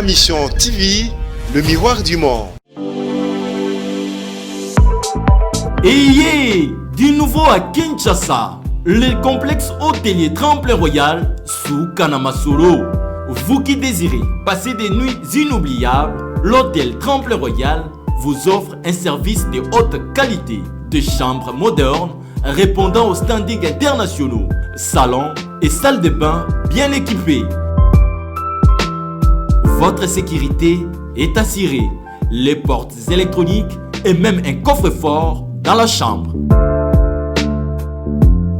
Mission TV, le miroir du monde. Et du nouveau à Kinshasa, le complexe hôtelier Tremplin Royal sous Kanamasolo. Vous qui désirez passer des nuits inoubliables, l'hôtel Tremplin Royal vous offre un service de haute qualité, de chambres modernes répondant aux standings internationaux, salons et salles de bain bien équipées. Votre sécurité est assurée, les portes électroniques et même un coffre-fort dans la chambre.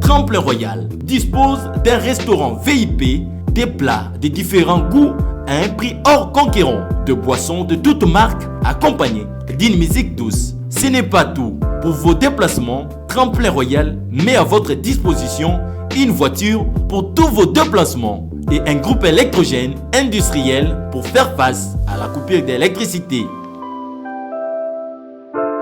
Tremplin Royal dispose d'un restaurant VIP, des plats de différents goûts à un prix hors conquérant, de boissons de toutes marques accompagnées d'une musique douce. Ce n'est pas tout. Pour vos déplacements, Tremplin Royal met à votre disposition une voiture pour tous vos déplacements et un groupe électrogène industriel pour faire face à la coupure d'électricité.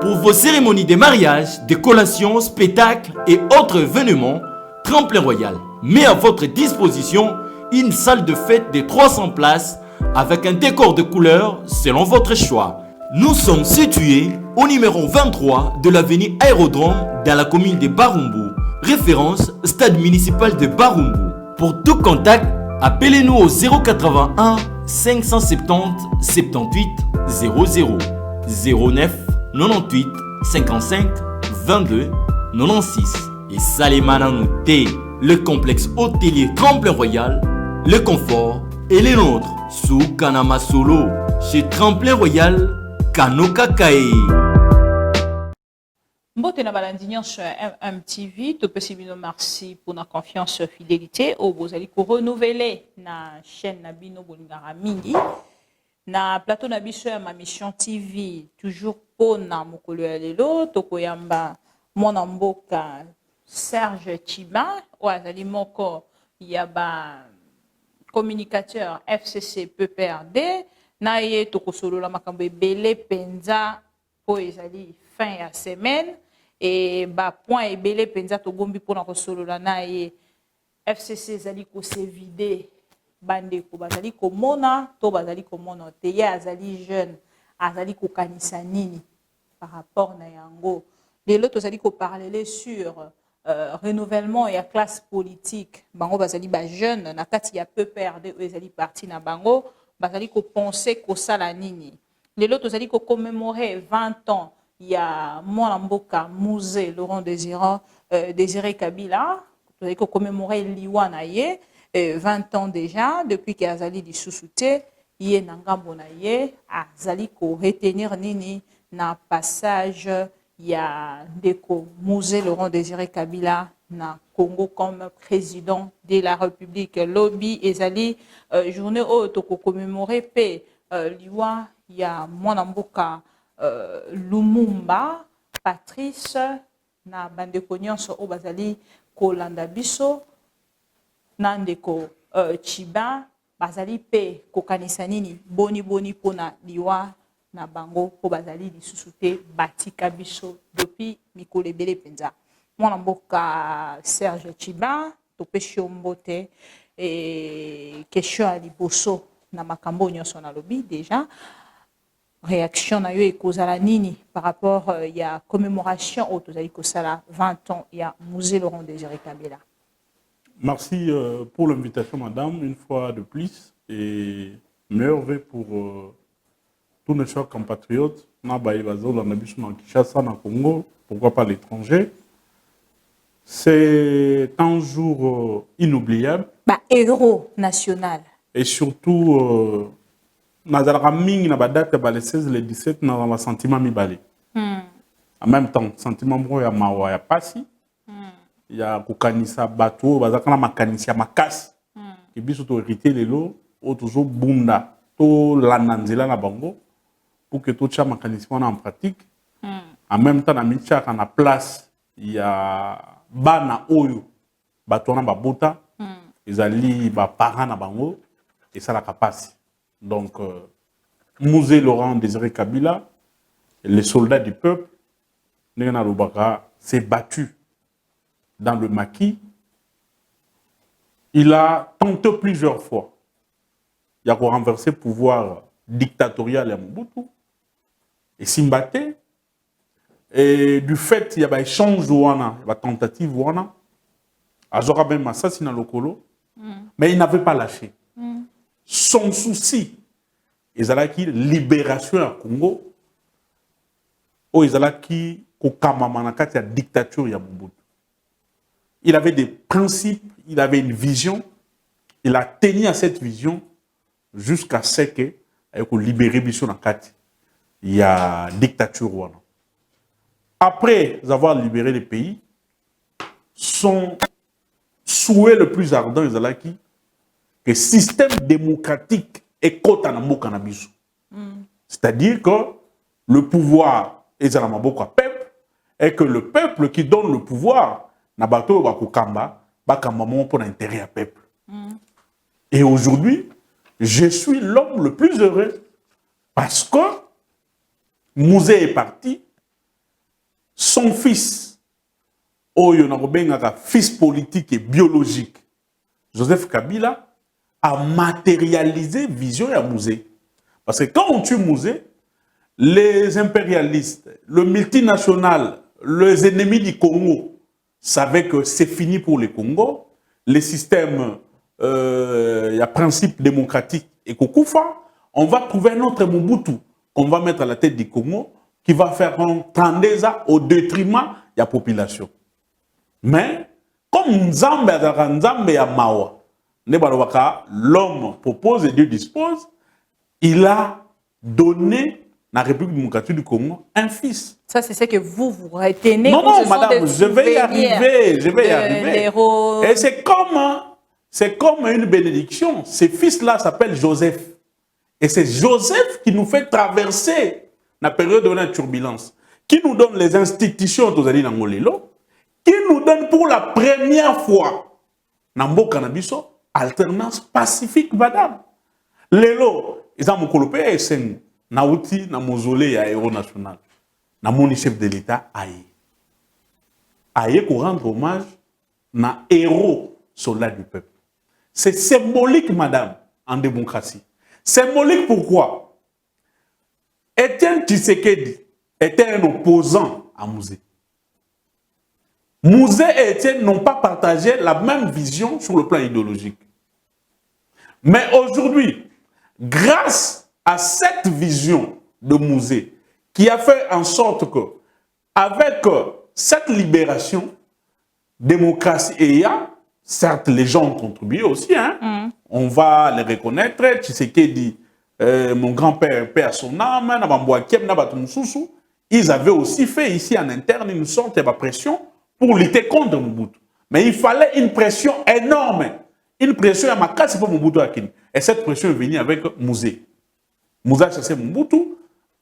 Pour vos cérémonies de mariage, de collations, spectacles et autres événements, Tremplin Royal met à votre disposition une salle de fête de 300 places avec un décor de couleurs selon votre choix. Nous sommes situés au numéro 23 de l'avenue Aérodrome dans la commune de Barumbu, référence stade municipal de Barumbu. Pour tout contact, appelez-nous au 081 570 78 00 09 98 55 22 96 et Salimana Nouté, le complexe hôtelier Tremplin Royal, le confort et les nôtres sous Kanamasolo chez Tremplin Royal Kanoka Kae. Mbote na balandignon sur MTV, tout possible merci pour la confiance fidélité au bozali ko renouveler na chaîne na bino bolingara mingi na plateau na biso ya ma mission TV toujours pona mokolo ya lelo tokoyamba mwana mboka Serge Chiba oazali moko ya ba communicateur FCC PPRD na ye tokosolola makambo ebele penza po ezali fin ya semaine et ba point ebele penza togombi pona kosolola na ye FCC ezali ko se vider bandeko bazali komona to bazali komona te ye azali jeune azali kokanisa nini par rapport na yango lelo tozali ko parler sur renouvellement et la classe politique bango bazali ba jeune na kati ya PPRD ezali parti na bango bazali ko penser ko sala nini lelo tozali ko commémorer 20 ans ya mwana mboka musée Laurent Désiré Kabila tozali ko commémorer liwa na ye 20 ans déjà depuis qu'azali di sousouté ye na ngambo na ye azali ko retenir nini na passage ya ndeko musée Laurent Désiré Kabila na Congo comme président de la République lobby ezali journée au toko commémorer pe liwa ya mwana mboka Lumumba Patrice na bandeko nyonso o bazali kolanda biso na ndeko Chiba bazali pe kokanisa nini boni pona liwa na bango po bazali lisusu te batika biso depuis mikolo ebele penza mwana mboka Serge Chiba topesi mbote et question ya liboso na makambo nyonso na lobi déjà réaction na yo ekozala nini par rapport ya commémoration au tozali kosala 20 ans ya musée Laurent Désiré Kabila. Merci pour l'invitation, madame, une fois de plus. Et meilleur vœu pour tous nos chers compatriotes. Kinshasa, Congo, pourquoi pas l'étranger. C'est un jour inoubliable. Héros national. Et surtout, Nazara Ming na date le 16 le 17 na la sentiment mibali. En même temps, sentiment mro ya mawa ya pasi. Ya kukanisa bato bazaka na makanisi ya makasi ke biso to hérité lelo o toujours bunda to lananzela na bango pour que tout ça makanisi wana en pratique en même temps na mitchaka na place ya bana oyo bato na babota ezali ba parents na bango et ça la capacité donc musée Laurent Désiré Kabila les soldats du peuple Nena Lubaka s'est battu dans le maquis. Il a tenté plusieurs fois. Il a renversé le pouvoir dictatoriale à Mobutu, et Simbate, et du fait, il y a des échanges, il y a des tentatives, Azora même assassinat Lokolo, mais il n'avait pas lâché. Son souci, ils allaient qui libération à Congo, ou ils allaient qui Kokamamanakati la dictature ya Mobutu. Il avait des principes, il avait une vision, il a tenu à cette vision jusqu'à ce que avec libérer Bissou Nakati, il y a dictature Rwanda. Après avoir libéré les pays, son souhait le plus ardent ils allaient qui que le système démocratique est côté na mboka na biso. C'est-à-dire que le pouvoir est à la mboka peuple et que le peuple qui donne le pouvoir na bato ba kokamba ba kamba mon pour l'intérêt à peuple. Et aujourd'hui, je suis l'homme le plus heureux parce que Mouzé est parti, son fils, fils politique et biologique, Joseph Kabila, a matérialisé vision à Mouzé. Parce que quand on tue Mouzé, les impérialistes, le multinational, les ennemis du Congo savaient que c'est fini pour les Congo. Les systèmes, il y a principe démocratique et Kokoufa, on va trouver un autre Mobutu qu'on va mettre à la tête du Congo qui va faire un Tandeza au détriment de la population. Mais comme Nzambe ya Mawa, l'homme propose et Dieu dispose, il a donné à la République démocratique du Congo un fils. Ça, c'est ce que vous retenez. Non, non, madame, je vais y arriver. Et c'est comme une bénédiction. Ce fils-là s'appelle Joseph. Et c'est Joseph qui nous fait traverser la période de la turbulence, qui nous donne les institutions, qui nous donne pour la première fois, Nambo Canabiso, alternance pacifique, madame. Lelo, ils ont mon et c'est Naouti, na mausolée à Héros National. Na mon chef de l'État, aïe. Aïe pour rendre hommage na héros soldat du peuple. C'est symbolique, madame, en démocratie. Symbolique pourquoi? Étienne Tshisekedi était un opposant à Mouzé. Mouzé et Étienne n'ont pas partagé la même vision sur le plan idéologique. Mais aujourd'hui, grâce à cette vision de Mouzé, qui a fait en sorte que, avec cette libération, démocratie et il y a, certes, les gens ont contribué aussi, hein. On va les reconnaître. Tshisekedi, mon grand-père, père son âme, ils avaient aussi fait ici en interne une sorte de pression pour lutter contre Mobutu. Mais il fallait une pression énorme. Une pression à ma casse pour Mobutu Akin. Et cette pression est venue avec Mouzé. Mouzé a chassé Mobutu,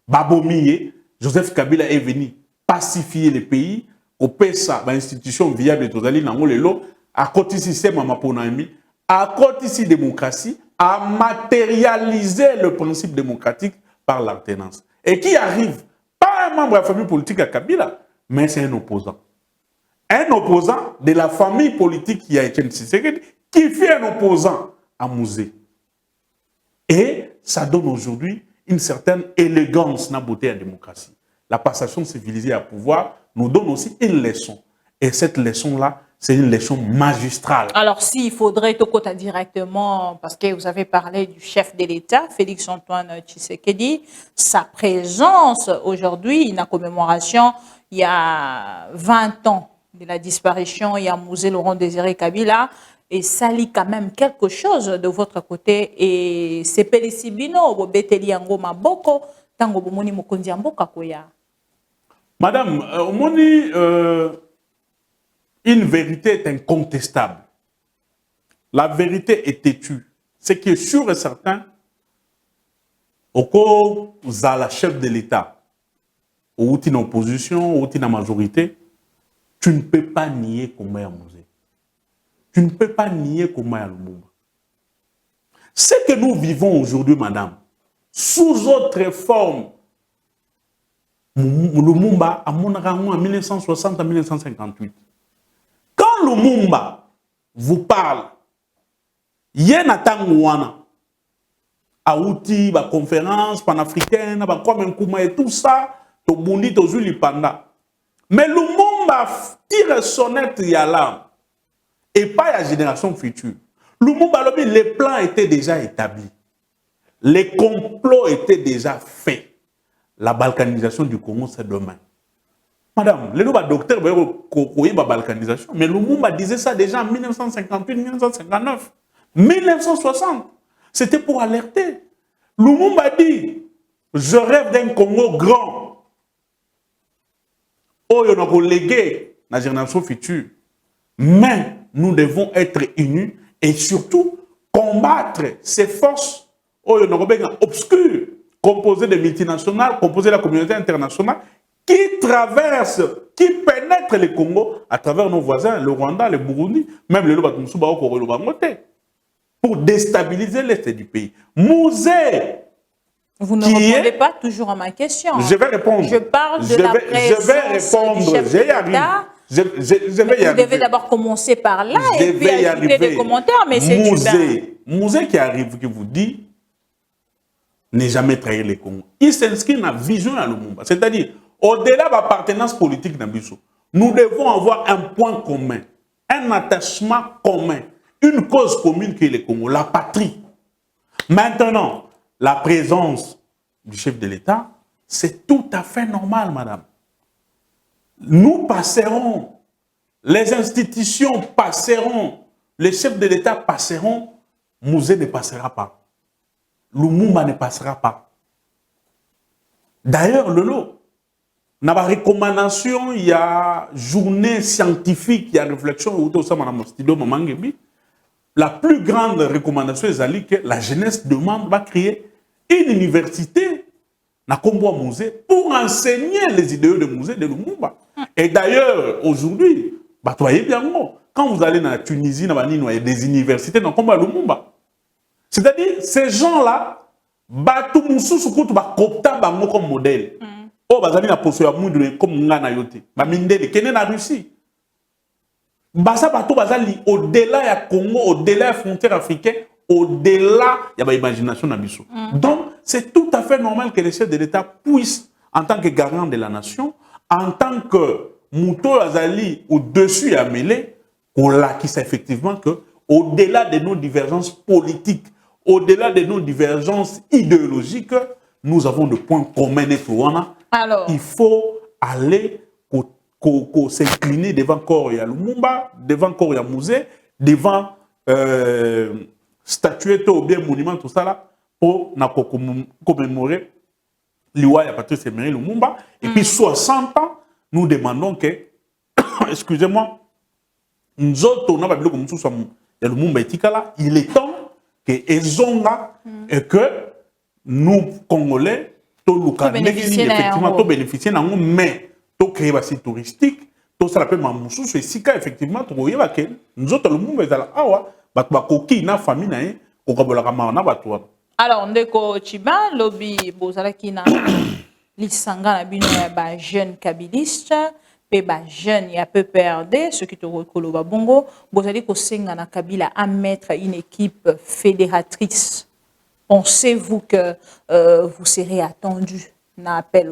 Babomiye, Joseph Kabila est venu pacifier les pays, au PESA, l'institution viable et totale, à côté système à Maponami, à côté démocratie, à matérialiser le principe démocratique par l'alternance. Et qui arrive, pas un membre de la famille politique à Kabila, mais c'est un opposant. Un opposant de la famille politique qui a été qui fait un opposant à Mouzé. Et ça donne aujourd'hui une certaine élégance dans la beauté de la démocratie. La passation civilisée à pouvoir nous donne aussi une leçon. Et cette leçon-là, c'est une leçon magistrale. Alors, s'il faudrait Tokota directement, parce que vous avez parlé du chef de l'État, Félix-Antoine Tshisekedi, sa présence aujourd'hui, une commémoration, il y a 20 ans de la disparition, il y a Mouzé Laurent Désiré Kabila, et ça lit quand même quelque chose de votre côté. Et c'est Pélicibino, Bobeteli Yango Maboko, Tango Bomoni Mokondi Amboka Koya. Madame, Omoni, une vérité est incontestable. La vérité est têtue. Ce qui est sûr et certain, au cours de la chef de l'État, ou tu es en opposition, ou tu es en majorité, tu ne peux pas nier comment il y a Mouzé. Tu ne peux pas nier comment il y a Lumumba. Ce que nous vivons aujourd'hui, madame, sous autre forme, Lumumba a mon rang en 1960 à 1958. Quand Lumumba vous parle, Yenatangwana, Aouti, la conférence panafricaine, Kwame Nkrumah et tout ça, to bundi to zuli panda. Mais Lumumba tire sonnette yala et pas la génération future. Lumumba lobi, les plans étaient déjà établis. Les complots étaient déjà faits. La balkanisation du Congo, c'est demain. Madame, le docteur la balkanisation, mais Lumumba disait ça déjà en 1958, 1959, 1960. C'était pour alerter. Lumumba dit, je rêve d'un Congo grand. Oh, il y a un légué dans la génération future. Mais nous devons être unis et surtout combattre ces forces obscures, composées de multinationales, composées de la communauté internationale, qui traversent, qui pénètrent le Congo à travers nos voisins, le Rwanda, le Burundi, même le Lobatumsuba au Bangote, pour déstabiliser l'est du pays. Mouzé. Vous ne répondez pas toujours à ma question. Je vais répondre. Je parle de la présence je vais répondre. du chef de l'État. Je vais y arriver. Vous devez d'abord commencer par là et puis ajouter des commentaires, mais c'est Mouzé qui arrive, qui vous dit ne jamais trahir les Congos. Il s'inscrit dans la vision à Lumumba. C'est-à-dire, au-delà de l'appartenance politique, nous devons avoir un point commun, un attachement commun, une cause commune qui est le Congo, la patrie. Maintenant, la présence du chef de l'État, c'est tout à fait normal, madame. Nous passerons, les institutions passeront, les chefs de l'État passeront, Mouzé ne passera pas. Lumumba ne passera pas. D'ailleurs, Lolo, dans la recommandation, il y a journée scientifique, il y a réflexion, la plus grande recommandation est que la jeunesse demande va créer une université pour enseigner les idéaux de Mouzé de Lumumba. Et d'ailleurs, aujourd'hui, quand vous allez dans la Tunisie, il y a des universités dans le Lumumba. C'est-à-dire, ces gens-là, comme modèle. Oh, bazali na poso ya mundu comme ngana yote. Ba mindele kene na Russie. Basa bato bazali au-delà ya Congo, au-delà ya frontière africaine, au-delà ya ba imagination na biso. Donc, c'est tout à fait normal que les chefs de l'État puissent, en tant que garant de la nation, en tant que Mouto Azali au-dessus ya mêlé, qu'on l'acquisse effectivement que, au-delà de nos divergences politiques, au-delà de nos divergences idéologiques, nous avons des points communs et tout. Alors, il faut aller s'incliner devant Korea Lumumba, devant Korea Mouzé, devant statuette ou bien monument, tout ça là, pour commémorer l'Iwaya Patrice Emery Lumumba. Et puis 60 ans, nous demandons que, excusez-moi, nous autres, on a pas Lumumba etikala, il est temps que Ezonga et que nous, Congolais, effectivement, tout bénéficier d'un mais tout créer un site touristique, tout ça l'appelle Mamoussou, c'est si cas effectivement, tout voyez que nous autres le monde est là, ah ouais, bah coquille na famille na on kabola kama na batwa. Alors ndeko Chiba lobby bozala kina lisanga na bino ya ba jeune kabiliste pe ba jeune ya peu perdre ce qui te recolo ba bongo bozali ko senga na Kabila à mettre une équipe fédératrice. Pensez-vous que vous serez attendu dans l'appel?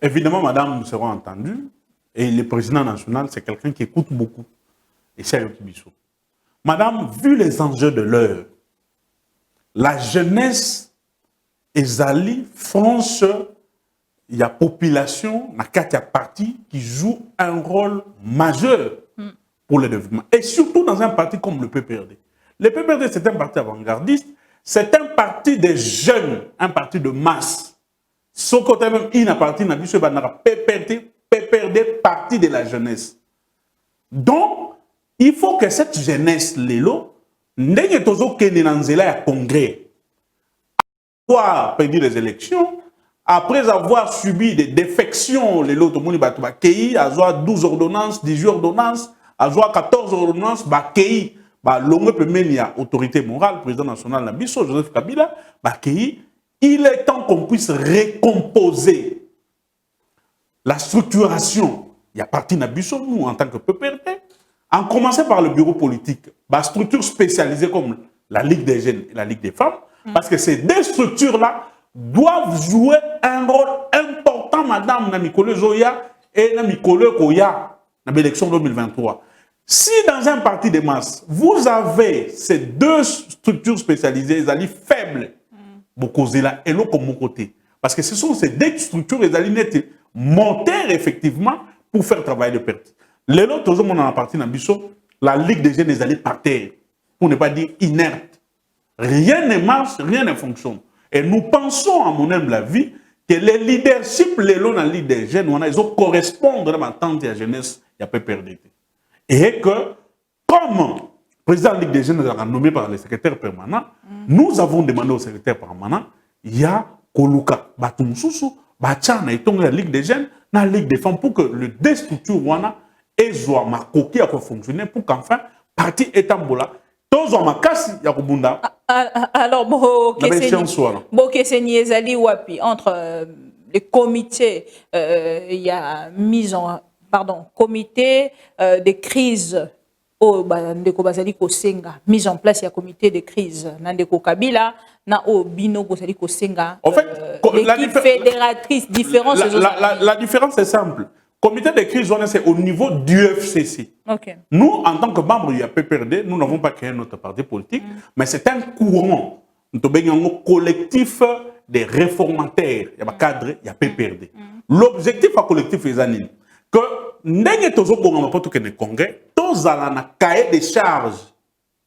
Évidemment, madame, nous serons entendus. Et le président national, c'est quelqu'un qui écoute beaucoup. Et c'est Yokibiso. Madame, vu les enjeux de l'heure, la jeunesse ezali France, il y a population, il y a parti qui joue un rôle majeur pour le développement. Et surtout dans un parti comme le PPRD. Le PPRD, c'est un parti avant-gardiste. C'est un parti des jeunes, un parti de masse. Ce côté même, il y a un parti PPRD, parti de la jeunesse. Donc, il faut que cette jeunesse, Lélo, n'ait pas congrès. Après avoir perdu les élections, après avoir subi des défections, Lélo, tout le monde va avoir 12 ordonnances, 18 ordonnances, avoir 14 ordonnances, l'homme peut mener autorité morale, président national Nabiso, Joseph Kabila, il est temps qu'on puisse récomposer la structuration. Il y a parti Nabiso, nous, en tant que PPRD, en commençant par le bureau politique, structure spécialisée comme la Ligue des jeunes et la Ligue des femmes, Parce que ces deux structures-là doivent jouer un rôle important, madame Namikole Zoya et Namikole Koya, dans l'élection 2023. Si dans un parti de masse, vous avez ces deux structures spécialisées, les alliés faibles, Bokozela et l'autre comme côté. Parce que ce sont ces deux structures, les alliés nets, monteurs effectivement pour faire travailler le parti. Les autres, toujours, on en a parti dans Bissot, la Ligue des jeunes, les alliés par terre, pour ne pas dire inerte. Rien ne marche, rien ne fonctionne. Et nous pensons, à mon humble avis, que les leaderships, les lots dans la Ligue des jeunes, ils correspondent à ma tante et à la jeunesse, il n'y a pas perdu. Et que, comme le président de la Ligue des jeunes est nommé par le secrétaire permanent, nous avons demandé au secrétaire permanent, il y a Koluka, Batumsusu, Bachana et la Ligue des jeunes, dans la Ligue des femmes, pour que le déstructure Wana et Zoa Makoki a fonctionné, pour qu'enfin, parti Etambola, tous ont ma casse, il y a Kubunda. Alors, Bokeseni Ezali Wapi, entre les comités, il y a comité de crise au Ndeko Bazali Kosenga, mise en place, il y a comité de crise, Nandeko Kabila, na o Bino Bazali Kosenga. En fait, l'équipe fédératrice, différence. La différence est simple. Comité de crise, c'est au niveau du FCC. Okay. Nous, en tant que membres du PPRD, nous n'avons pas créé notre parti politique, mais c'est un courant. Nous avons un collectif des réformateurs. Il y a un cadre, il y a PPRD. L'objectif du collectif est que nous avons un congrès, tous allons un cahier de charges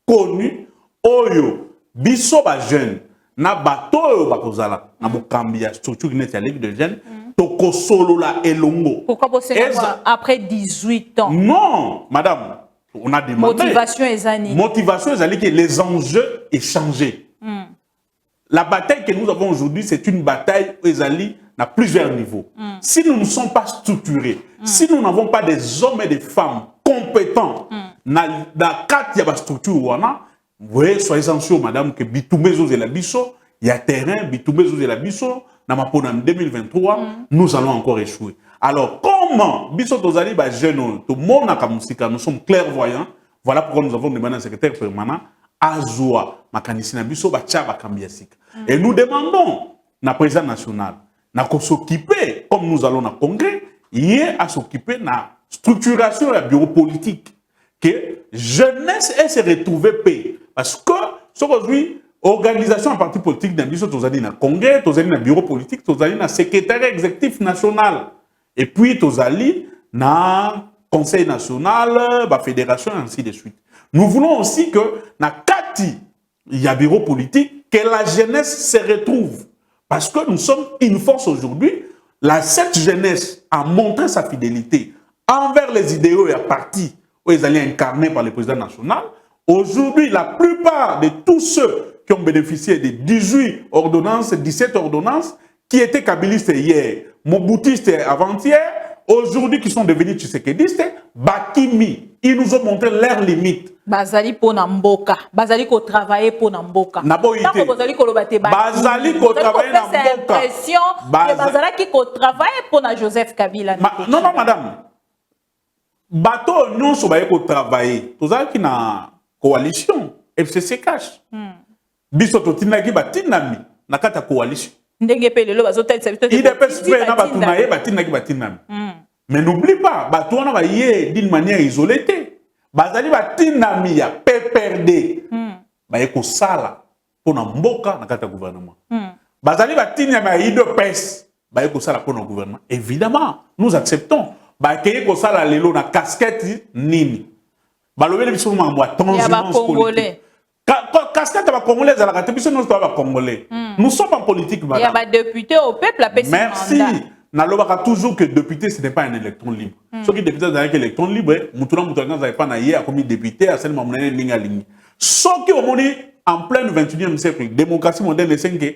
connu, oyo, biso ba jeune, na bato oyo bakozala, na bokambia structure qui n'est Ligue de jeunes. Toko solo la elongo. Pourquoi bosser après 18 ans? Non, madame, on a demandé. Motivation ezani. Motivation ezali que les enjeux aient changé. La bataille que nous avons aujourd'hui, c'est une bataille ezali à plusieurs niveaux. Si nous ne sommes pas structurés, si nous n'avons pas des hommes et des femmes compétents dans la carte de la structure, vous voyez, soyez sûrs, madame, que Bitoumezo et la Bisso, il y a terrain, Bitoumezo et la Bisso, en 2023, nous allons encore échouer. Alors, comment Bisso Tozali, jeune, tout le monde a nous sommes clairvoyants. Voilà pourquoi nous avons demandé à un secrétaire permanent, Azoa, Makanisina Bisso, Bachaba Kambiasika. Et nous demandons, na président national, na s'occuper, comme nous allons au congrès, il à s'occuper de la structuration de la bureau politique. Que jeunesse est se retrouver paix. Parce que, aujourd'hui, organisation en parti politique d'un biso, tozali na congrès, tozali na bureau politique, tozali na secrétariat exécutif national. Et puis, tozali na conseil national, la fédération, et ainsi de suite. Nous voulons aussi que, na kati, il y a bureau politique, que la jeunesse se retrouve. Parce que nous sommes une force aujourd'hui. Cette jeunesse a montré sa fidélité envers les idéaux et à parti où ils allaient incarnés par le président national. Aujourd'hui, la plupart de tous ceux qui ont bénéficié de 18 ordonnances, 17 ordonnances, qui étaient kabylistes hier, moboutistes avant-hier, aujourd'hui qui sont devenus tshisekedistes, Bakimi, ils nous ont montré leurs limites. Bazali pour Namboka, Bazali ko travailler pour Namboka. Bazali ko lobate Bazali ko travailler Namboka. Bazali qui ko travailler pour na Joseph Kabila. Non, non, madame. Bateau non so baye ko travailler. Tozali ki na coalition FCC cash. Biso to tinaki batinami na kata coalition. Ndenge pe lelo bazotalisa bito. IDPS na batunaye batinaki batinami. Mais n'oublie pas, bateau on va y d'une manière isolée. Bazali batinami ya PPRD. Baye ko sala pour na mboka na kata gouvernement. Bazali batinami ya IDPS. Baye ko sala pour na gouvernement. Évidemment, nous acceptons. Baye ko sala lelo na casquette nini. Balobele biso mambo transhumance politique. Casquette à Congolais à la catégorie, nous sommes Congolais. Nous sommes en politique, madame. Il y a des députés au peuple, merci. N'allons toujours que député, ce n'est pas un électron libre. Ceux qui députés dans un électron libre, Moutouna n'avait pas naïe comme député à celle de ligne à ligne. Ceux qui ont monné en plein 21e siècle, démocratie moderne, c'est que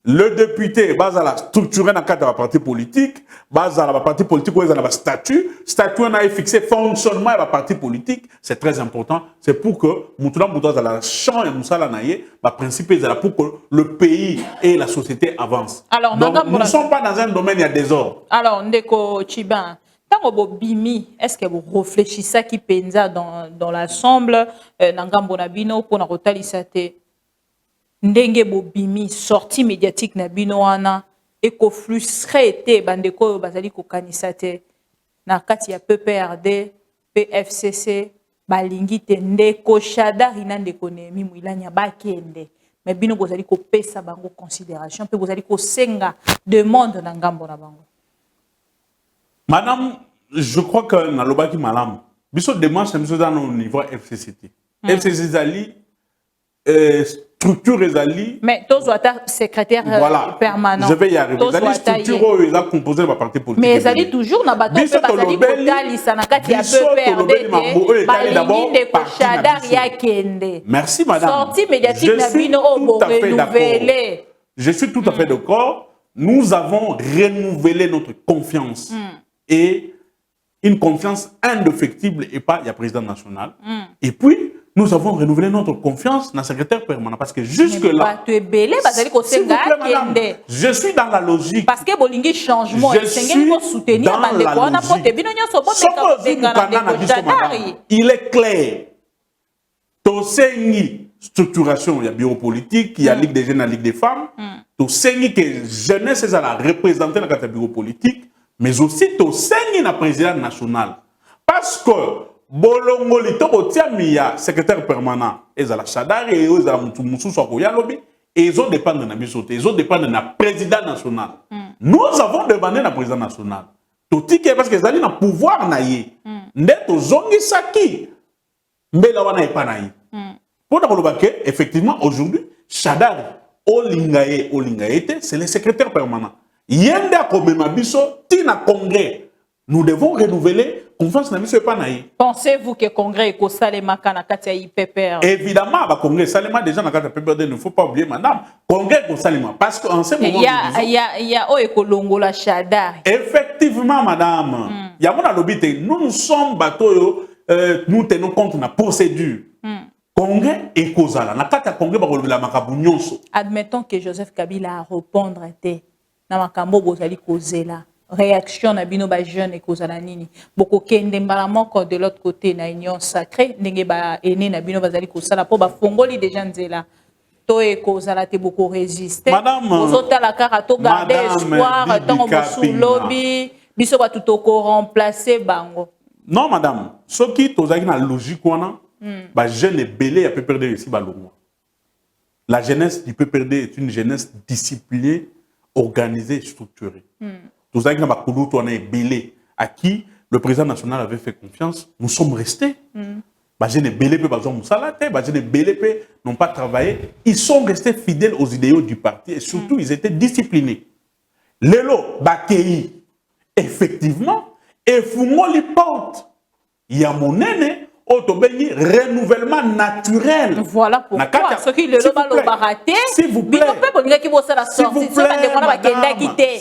le député, base à la structure dans le cadre de la parti politique, base à la parti politique où il y a un statut, on a fixé fonctionnement de la parti politique, c'est très important. C'est pour que Moutouna à la champ et Moussala Naye, le principe est là pour que le pays et la société avancent. Alors, donc, nous ne sommes pas dans un domaine, il y a désordre. Alors, Ndeko Chiban, quand vous bimi, est-ce que vous réfléchissez à qui pensa dans l'ensemble, Nangambo Nabino, pour la rotalisate? ndenge bobimi sortie médiatique na bino wana eko frustré te bandeko bazali kokanisa te na kati ya PPRD PFCC balingi te ndeko Shadari na ndeko Nehemi Mwilanya bakende mais bino bozali kopesa bango considération pe bozali kosenga demande na ngambo na bango. Madame, je crois que na lobaki malam biso démarche na biso dans au niveau FCCT. FCCT zali structure ezali mais tous doivent secrétaire voilà, permanent. je vais y arriver. Ezali structure ils a composé par parti politique. Mais ezali toujours na bato pe bazali kotali sana kati ya PPRD balingi ndeko Shadari ya kende. Merci madame. Sortie médiatique na bino o renouveler. Je suis tout à fait d'accord. Nous avons renouvelé notre confiance et une confiance indéfectible et pas il y a président national. Et puis nous avons renouvelé notre confiance dans le secrétaire permanent parce que jusque-là, je suis dans la logique. Parce que bolingi changement, je suis dans la logique. Il est clair. Tosengi structuration, il y a bureau politique, il y a Ligue des jeunes, la Ligue des femmes. Tosengi que jeunesse est la représenter dans le bureau politique, mais aussi Tosengi na président national. Parce que bolongo litoko tiamia secrétaire permanent ezala Shadari et ezala musu soko ya lobi et ils ont dépendre na bisote ils ont dépendre na président national. Nous avons demandé na président national totike parce que ezali na pouvoir na ye ndeto zongi saki mbela wana epanayi pour na koloba ke effectivement aujourd'hui Shadari olingaye c'est le secrétaire permanent yende akomema biso tina congrès. Nous devons renouveler confiance na biso epanayi. Pensez-vous que congrès eko salema kana kati ya IPPR? Évidemment, ba congrès salema déjà na kati ya PPRD, il ne faut pas oublier madame. Congrès eko salema parce qu'en ce moment il y a o eko longola Shadari. Effectivement madame. Ya mona lobité, nous sommes bateau nous tenons compte na procédure. Congrès eko zala na kati ya congrès ba kolobela makabu nyonso. Admettons que Joseph Kabila a répondre te na makambo bozali kozela. Réaction na bino ba jeune ekozala nini boko kende mbala moko de l'autre côté na union sacrée ndenge ba ene na bino bazali kosala po ba fongoli déjà nzela to ekozala te boko résister ozota la kara to garder espoir tant bosu lobby biso ba tout ko remplacer bango. Non madame soki tozaki na logique wana ba jeune belé ya PPRD ici ba longo. La jeunesse du PPRD est une jeunesse disciplinée, organisée, structurée. Tous à qui le président national avait fait confiance, nous sommes restés. Les BLP n'ont pas travaillé. Ils sont restés fidèles aux idéaux du parti et surtout, ils étaient disciplinés. Lelo, Bakei, effectivement, et Fumoli porte. Il y a mon aîné, renouvellement naturel. Voilà pourquoi. Ce qui le baraté, s'il vous plaît.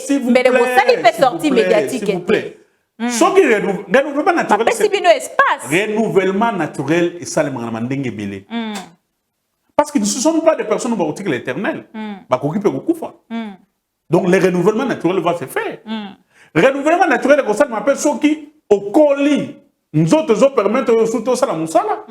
S'il vous plaît. Ce qui renouvellement naturel, renouvellement naturel et ça le mandenge belé. Parce que ce ne sont pas des personnes qui ont l'éternel. Donc le renouvellement naturel va se faire. Renouvellement naturel, c'est ça que m'appelle ceux qui au colis. Nous autres permettre de soutenir ça la moussala.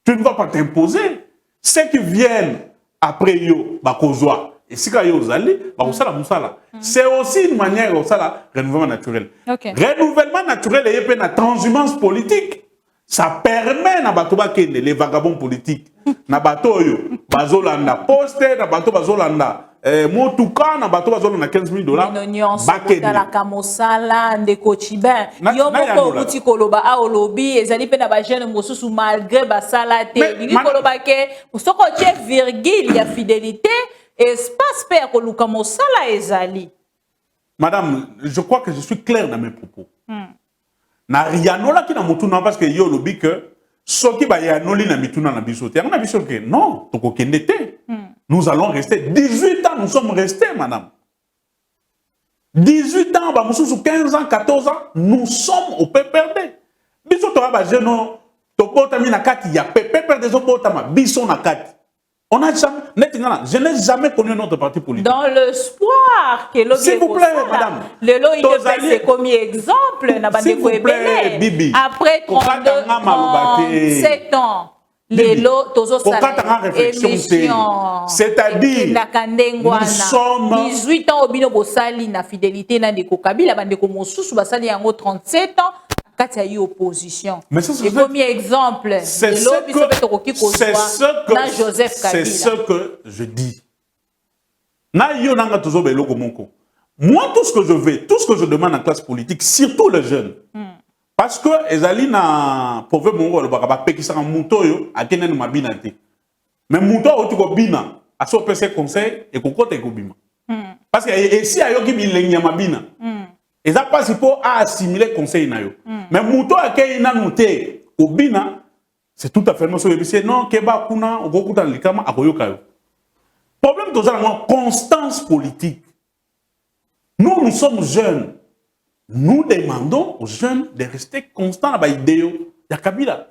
Tu ne vas pas t'imposer. Ceux qui viennent après yo, bakozwa. Et si yo zali, bakosala moussala. C'est aussi une manière de ça renouvellement naturel. Renouvellement naturel et une transhumance politique. Ça permet na bato bakende les vagabonds politiques. Na bato yo bazolanda poste, na bato bazolanda motuka na bato bazolanda $15,000. Bakende la kamosala ndeko chiben. Yo moko uti koloba a olobi ezali pe na ba jeune mosusu malgré basala te. Ni koloba ke soko tie virgule ya fidélité espace pe ko luka mosala ezali. Madame, je crois que je suis clair dans mes propos. Na rianola ki na mutuna parce que yo lobi que soki ba yanoli na mituna na bisote. Na bisote non, toko kende te. Nous allons rester 18 ans, nous sommes restés madame. 18 ans, ba mususu 15 ans, 14 ans, nous sommes au PPRD. Bisote ba jeune to bota mi na kati ya PPRD zo bota ma biso na kati. On a jamais, je n'ai jamais connu notre parti politique. Dans l'espoir que l'objet. S'il vous plaît, madame. Le lot, il est comme exemple. S'il vous plaît, Bibi. Après 37 ans, Lelo tozo sala réflexion, c'est-à-dire nous sommes 18 ans obino bosali na fidélité na ndeko Kabila bandeko mosusu basali yango 37 ans kati ya opposition. Mais ça, le premier exemple c'est ce que je dis. Na yo nanga tozo belo komoko. Moi tout ce que je veux, tout ce que je demande en classe politique, surtout les jeunes. Parce que ezali na pove mongo le bakaba pekisaka muto yo akene na mabina te. Mais muto o tuko bina aso pese conseil et kokota e kobima. Parce que ici ayo ki bilengi ya mabina. Eza pas pour assimiler conseil na yo. Mais muto akei na noté obina c'est tout à fait non so ebise non keba kuna okokuta likama akoyoka yo. Problème de la constance politique. Nous sommes jeunes. Nous demandons aux jeunes de rester constants dans l'idée de Kabila.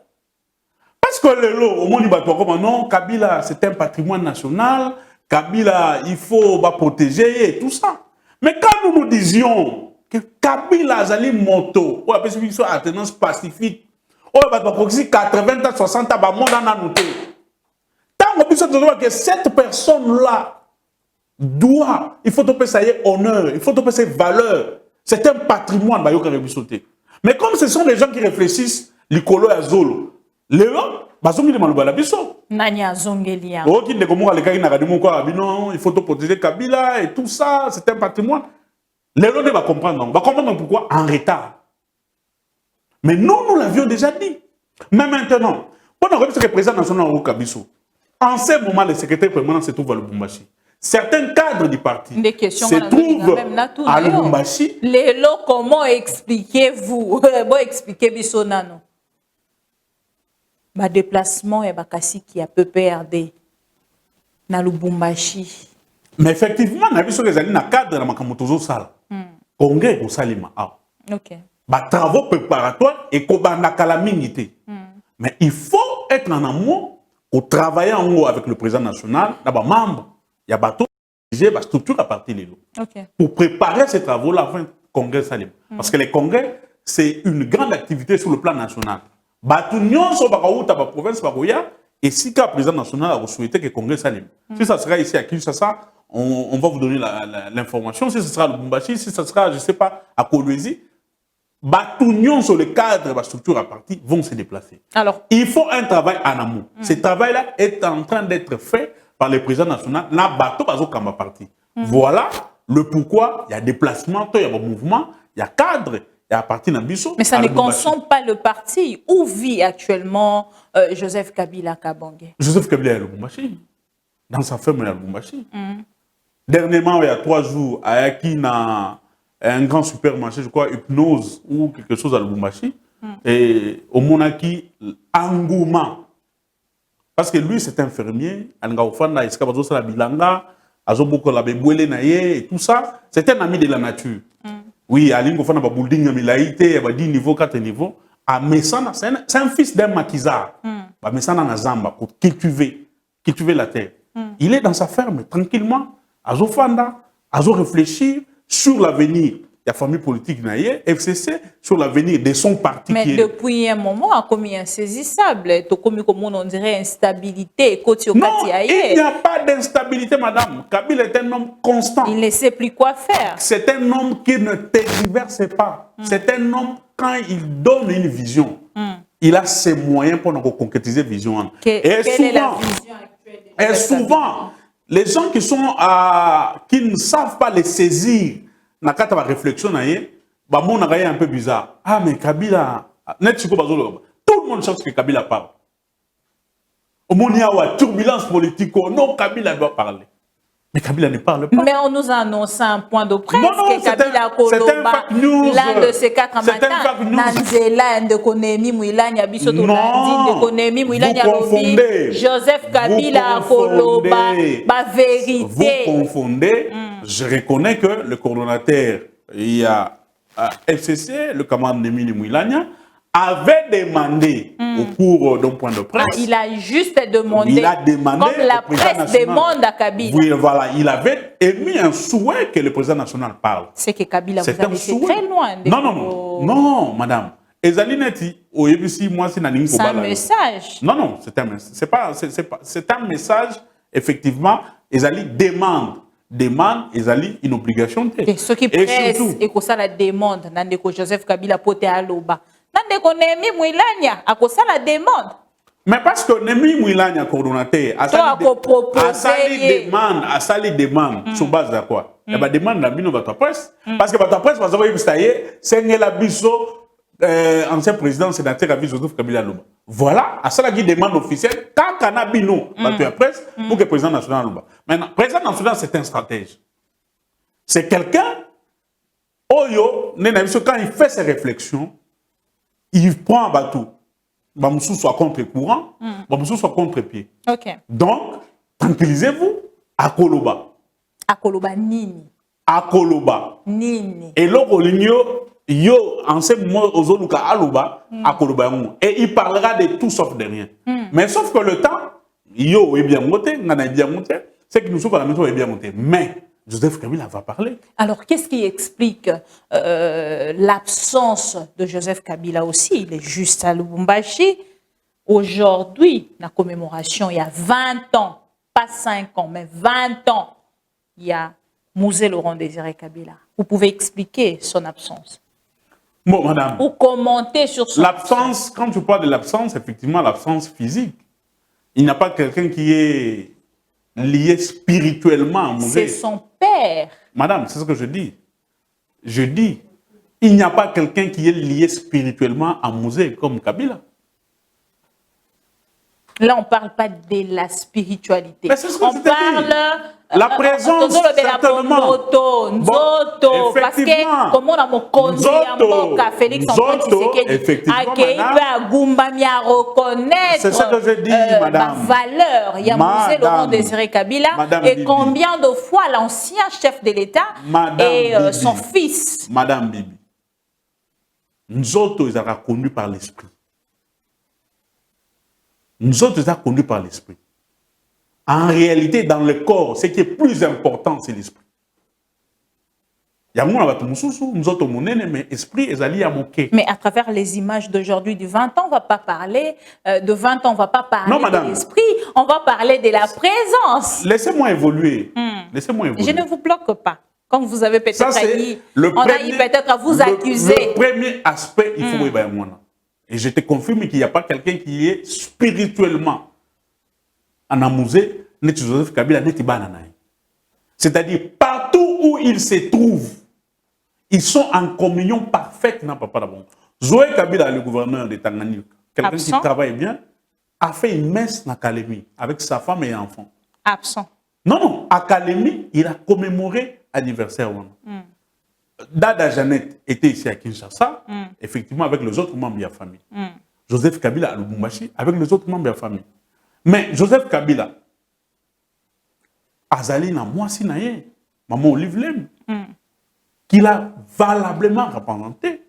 Parce que le lot, au monde comme non, Kabila c'est un patrimoine national, Kabila il faut protéger et tout ça. Mais quand nous disions que Kabila a une moto, ou la spécification à tenance pacifique, ou la 80 à 60 ans, monde en a noté. Tant que cette personne-là doit, il faut te payer honneur, il faut te payer valeur. C'est un patrimoine. Mais comme ce sont des gens qui réfléchissent, l'icolo et zolo, les gens, il faut te protéger Kabila et tout ça, c'est un patrimoine. Les gens vont comprendre. Va comprendre pourquoi en retard. Mais nous l'avions déjà dit. Mais maintenant, pendant que le président national au Kabiso, en ce moment, le secrétaire permanent se trouve à Lubumbashi. Certains cadres du parti se trouvent à Lubumbashi. Lélo, comment expliquez-vous? Bon, expliquez Bissonano. Ma déplacement est bakasi qui a peu perdu na Lubumbashi. Mais effectivement, on a vu sur les alliés dans le cadre de la Makamotozo Sala. Congrès au Salima. Ok. Travaux préparatoires et kobanda calamité. Mais il faut être en amont pour travailler en haut avec le président national, d'abord membre. Il y a bateau, la structure à partir de l'eau. Pour préparer ces travaux-là avant le congrès Salim. Parce que les congrès, c'est une grande activité sur le plan national. Batunion sur la province Baroya, et si le président national a souhaité que le congrès Salim. Si ça sera ici à Kinshasa, on va vous donner l'information. Si ce sera à Lubumbashi, si ce sera, je ne sais pas, à Kolwezi, Batunion sur le cadre de la structure à partir vont se déplacer. Alors, il faut un travail en amont. Ce travail-là est en train d'être fait par le président national, na bateau bazo kamba parti. Voilà le pourquoi il y a déplacement, il y a mouvement, il y a cadre, il y a parti d'ambition. Mais ça ne consomme pas le parti. Où vit actuellement Joseph Kabila Kabangé? Joseph Kabila est à Lubumbashi. Dans sa ferme, il est à Lubumbashi. Dernièrement, il y a 3 jours, à Yakina, un grand supermarché, je crois, Hypnose ou quelque chose à Lubumbashi. Et au Monaki, Angouma. Parce que lui, c'est un fermier, et tout ça. C'est un ami de la nature. Oui, Alingo Fana Babulding, Milaïté, il y a 10 niveaux, 4 niveaux. À Messana, c'est un fils d'un maquisard. À Messana Nazamba, pour cultiver la terre. Il est dans sa ferme, tranquillement, à Zofanda, à réfléchir sur l'avenir. La famille politique naïe, FCC, sur l'avenir de son parti. Mais depuis un moment, a commis insaisissable. Comme on dirait instabilité. Non, il n'y a pas d'instabilité, madame. Kabila est un homme constant. Il ne sait plus quoi faire. C'est un homme qui ne tergiverse pas. C'est un homme, quand il donne une vision, il a ses moyens pour nous concrétiser la vision. Quelle est la vision actuelle? Et souvent, les gens qui ne savent pas les saisir, na kata ba réflexion na ye ba mon un peu bizarre. Ah mais Kabila net tout le monde cherche que Kabila parle. Au monde il y a une turbulence politique, non Kabila doit parler. Mais Kabila ne parle pas. Mais on nous a annoncé un point de presse que Kabila Koloba, l'un de ces 4 matins, Nanzela de Konemi Mouilanya Bisoto de Konemi Mouilanya Joseph Kabila Koloba, ba vérité. Vous confondez. Je reconnais que le coordonnateur, il y a FCC, le camarade Nemini Mouilanya, avait demandé au cours d'un point de presse. Il a juste demandé. Il a demandé. Comme la presse demande à Kabila. Oui, voilà. Il avait émis un souhait que le président national parle. C'est que Kabila vous avez fait très loin. Non, madame. ezali neti oyebisi moi si na ningi C'est un kobala. message. Non, non, c'est un message, effectivement, ezali demande, ezali une obligation. Et ceux qui pressent et que ça la demande, Nandeko Joseph Kabila pote aloba. Nandeko Nemi Mouilania, à cause ça la demande. Mais parce que Nemi Mouilania, coordonnateur, a sali demande, sur base de quoi? Eh bien, demande la bino votre presse. Parce que votre presse, c'est la biso. Ancien président sénateur Abi Joseph Kabila Loba. Voilà, à ça qui demande officielle, quand Kanabino va la presse pour que le président national Loba. Maintenant, le président national, c'est un stratège. C'est quelqu'un, Oyo, quand il fait ses réflexions, il prend un bateau. Bamoussou soit contre-courant, Bamoussou soit contre-pied. Ok. Donc, tranquillisez-vous, à Koloba. À Koloba Nini. À Koloba. Nini. Et là, yo, en ce moment, Ozoluka Aluba, à Koloba. Et il parlera de tout sauf de rien. Mais sauf que le temps, yo est bien monté, on a bien monté, c'est que nous sommes à la maison est bien monté. Mais Joseph Kabila va parler. Alors, qu'est-ce qui explique l'absence de Joseph Kabila aussi? Il est juste à Lubumbashi. Aujourd'hui, la commémoration, il y a 20 ans, pas 5 ans, mais 20 ans, il y a Musée Laurent Désiré Kabila. Vous pouvez expliquer son absence? Bon, madame. Ou commenter sur son absence. Quand tu parles de l'absence, effectivement, l'absence physique. Il n'y a pas quelqu'un qui est lié spirituellement à Musée. C'est son père. Madame, c'est ce que je dis. Je dis, il n'y a pas quelqu'un qui est lié spirituellement à Musée comme Kabila. Là, on ne parle pas de la spiritualité. Mais c'est ce que on je t'ai parle dit. La présence, certainement. Parce que, comme on a mon candidat, Félix Antoine Tshisekedi, a Gumba mi a reconnaître c'est ce que je dis, madame. La valeur. Il y a Musée Laurent Désiré Kabila. Madame et Bibi. Combien de fois l'ancien chef de l'État et son fils. Madame Bibi. Nous autres, ils sont connus par l'esprit. Nous autres, ils sont connus par l'esprit. En réalité, dans le corps, ce qui est plus important, c'est l'esprit. Nous autres, mais esprit, ils allaient à moquer. Mais à travers les images d'aujourd'hui, du 20 ans, on ne va pas parler de 20 ans, on ne va pas parler de l'esprit, on va parler de la présence. Laissez-moi évoluer. Laissez-moi évoluer. Je ne vous bloque pas. Comme vous avez peut-être failli, on a eu peut-être à vous Le accuser. premier aspect, il faut y avoir. Et je te confirme qu'il n'y a pas quelqu'un qui est spirituellement en amusé, Joseph Kabila, c'est-à-dire partout où ils se trouvent, ils sont en communion parfaite. Zoé Kabila, le gouverneur de Tanganyika, quelqu'un qui travaille bien, a fait une messe dans Kalemi avec sa femme et enfants. Absent. Non, à Kalemi, il a commémoré l'anniversaire. Dada Jeannette était ici à Kinshasa, effectivement avec les autres membres de la famille. Joseph Kabila à Lubumbashi avec les autres membres de la famille. Mais Joseph Kabila, Azali na moi si naye, maman Olive Lem, qu'il a valablement représenté.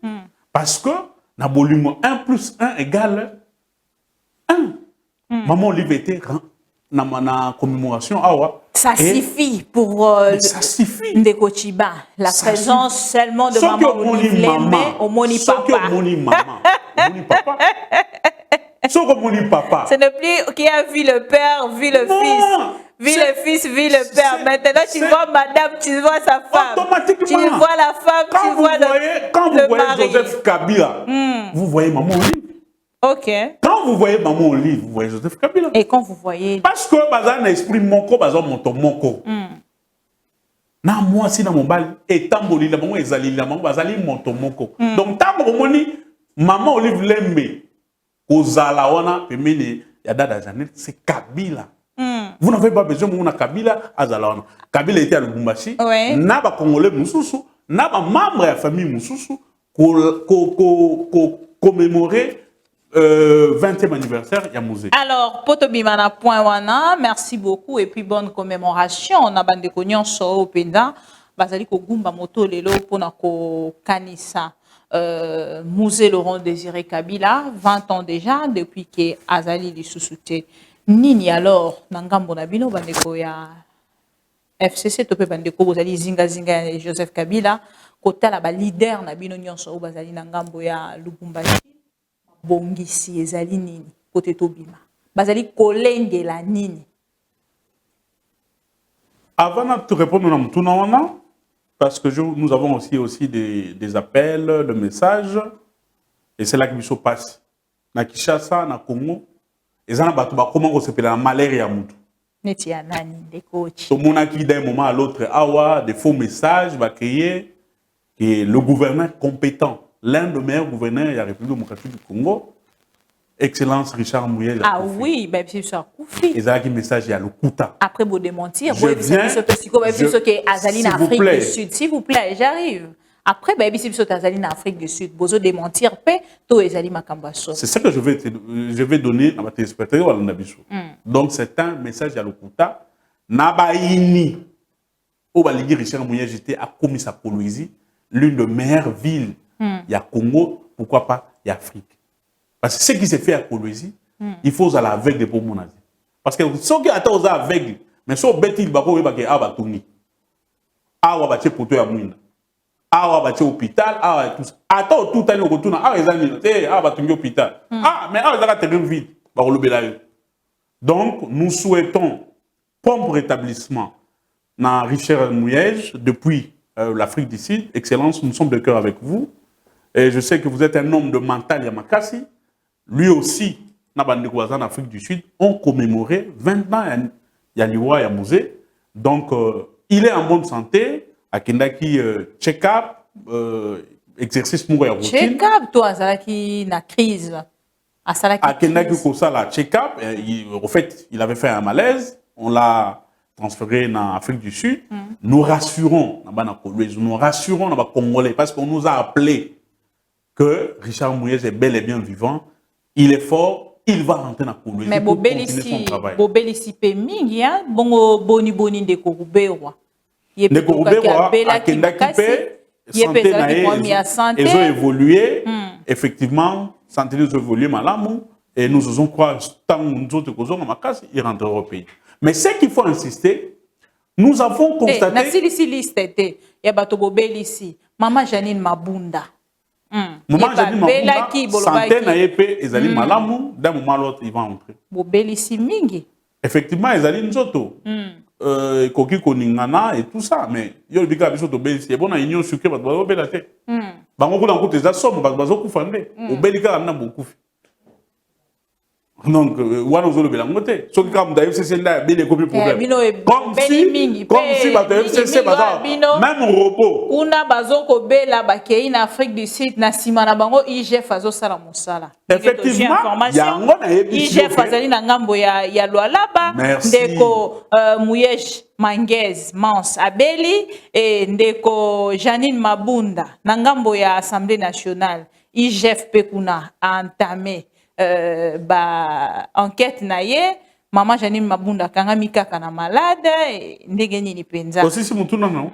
Parce que, na volume 1 plus 1 égale 1. Maman Olive était dans la commémoration. Ça suffit pour ça suffit. Ndeko Chiba. La ça présence suffit. Seulement de maman Olive Lem, au moni papa. Ce n'est plus qui a vu le père, vu le fils. Vu le fils, vu le père. Maintenant, tu vois madame, tu vois sa femme. Tu vois la femme, tu vois le mari. Quand vous voyez Joseph Kabila, vous voyez maman Olive. Ok. Quand vous voyez maman Olive, vous voyez Joseph Kabila. Et quand vous voyez... Parce que bazar n'a esprit monko, bazar monto monko. Na moi si dans mon bal et tamboli la maman ezali la maman bazali monto monko. Donc tant que maman Olive Lembe kozala wana pemene ya dada Jeannette, c'est Kabila. Vous n'avez pas besoin de Kabila azala wana. Kabila était à Lubumbashi. Na ba congolais mususu, na ba membre de la famille mususu commémorer 20e anniversaire ya Musée. Alors, Potobimana point wana, merci beaucoup et puis bonne commémoration. On a bande konyon so penda, bazali ko gumba moto lelo pona ko kanisa. Musée Laurent Désiré Kabila, 20 ans déjà depuis que Azali li sous-souté. Nini alors nangambo na bino bandeko ya FCC topé bandeko bozali zinga et Joseph Kabila kotala ba leader na bino nyonso o bazali na ngambo ya Lubumbashi bongisi ezali nini pote tobima bazali kolengela nini. Avant de te répondre à tout parce que nous avons aussi des appels, des messages, et c'est là que nous passe. Na Kinshasa, na Congo, et ça n'a comment on s'appelle la malaria mutu. Netia nani de coach. Tout le monde qui d'un moment à l'autre, des faux messages va créer que le gouverneur compétent, l'un des meilleurs gouverneurs de la République démocratique du Congo, Excellence Richard Mouyej. Ah oui, ben c'est ça. Et ça qui message il y a le Kouta. Après vous démentir, vous viens, Azali en Afrique du Sud, s'il vous plaît, j'arrive. Après ben si vous Azali en Afrique du Sud, vous démentir paix, to ezali makambaso. C'est ça que je vais donner à ma téléspectateur ou à l'Onabisou. Donc c'est un message à le Kouta. Nabaini, au Baligi Richard Mouyej j'étais à Komis à Kolwezi, l'une des meilleures villes. Il y a Congo, pourquoi pas, il y a Afrique. Parce que ce qui s'est fait à Kolwezi, il faut aller aveugle pour mon avis. Parce que ceux qui attendent aux aveugles, mais ceux qui bêtis, ils vont dire ah bah tourner, ah ouais bah tu pour toi à mouina, ah ouais bah tu hôpital, ah ouais tout ça. Attends tout le temps au retour, ah les amis, ah bah tu es hôpital, ah mais ah les gars terrain vide, bah on le bélaye. Donc nous souhaitons prompt rétablissement dans Richard Mouyej depuis l'Afrique du Sud. Excellence, nous sommes de cœur avec vous. Et je sais que vous êtes un homme de mental Yamakasi. Lui aussi, en Afrique du Sud, ont commémoré 20 ans à Yaliwa et à Mouzé. Donc, il est en bonne santé. À Kendaki, check-up, exercice mourir routine. Check-up, toi, ça qui na crise. À Kendaki, check-up. En fait, il avait fait un malaise. On l'a transféré en Afrique du Sud. Nous rassurons, nous rassurons les Congolais parce qu'on nous a appelé que Richard Mouyej est bel et bien vivant. Il est fort, il va rentrer dans la Kolwezi pour continuer son travail. Mais Bobelisi pe mingi ya bongo boni boni de Korubewa. De Korubewa a Kendaki pe santé na ils ont évolué. Effectivement, santé nous a évolué malamu et nous osons croire tant nous autres causes makasi il rentrera au pays. Mais ce qu'il faut insister, nous avons constaté na silisi liste te ya bato Bobelisi Mama Janine Mabunda. Maman Janine Mabunda, santé na yepe ezali malamu, d'un moment à l'autre il va entrer. Bobelisi mingi. Effectivement, ezali nzoto. Koki koningana et tout ça, mais yo bika biso to belisi, bon na union sucré bato bazo belate. Bango kuna kote za somme bato bazo kufande, obelika na beaucoup. Donc, wana ozolo belangote. So ki kam da FCC nda bele kopi problème. Comme si bato FCC baza même robot. Kuna bazoko bela bakei na Afrique du Sud na sima na bango IGF azo sala musala. Effectivement, yango na yebiso. IGF azali na ngambo ya Lualaba, ndeko Mouyej Manguez Mans Abeli et ndeko Janine Mabunda na ngambo ya Assemblée nationale. IGF Pekuna a entamé enquête naie, Maman Janine Mabunda kangami kaka na malade ndenge nini penza. Aussi si mutu non.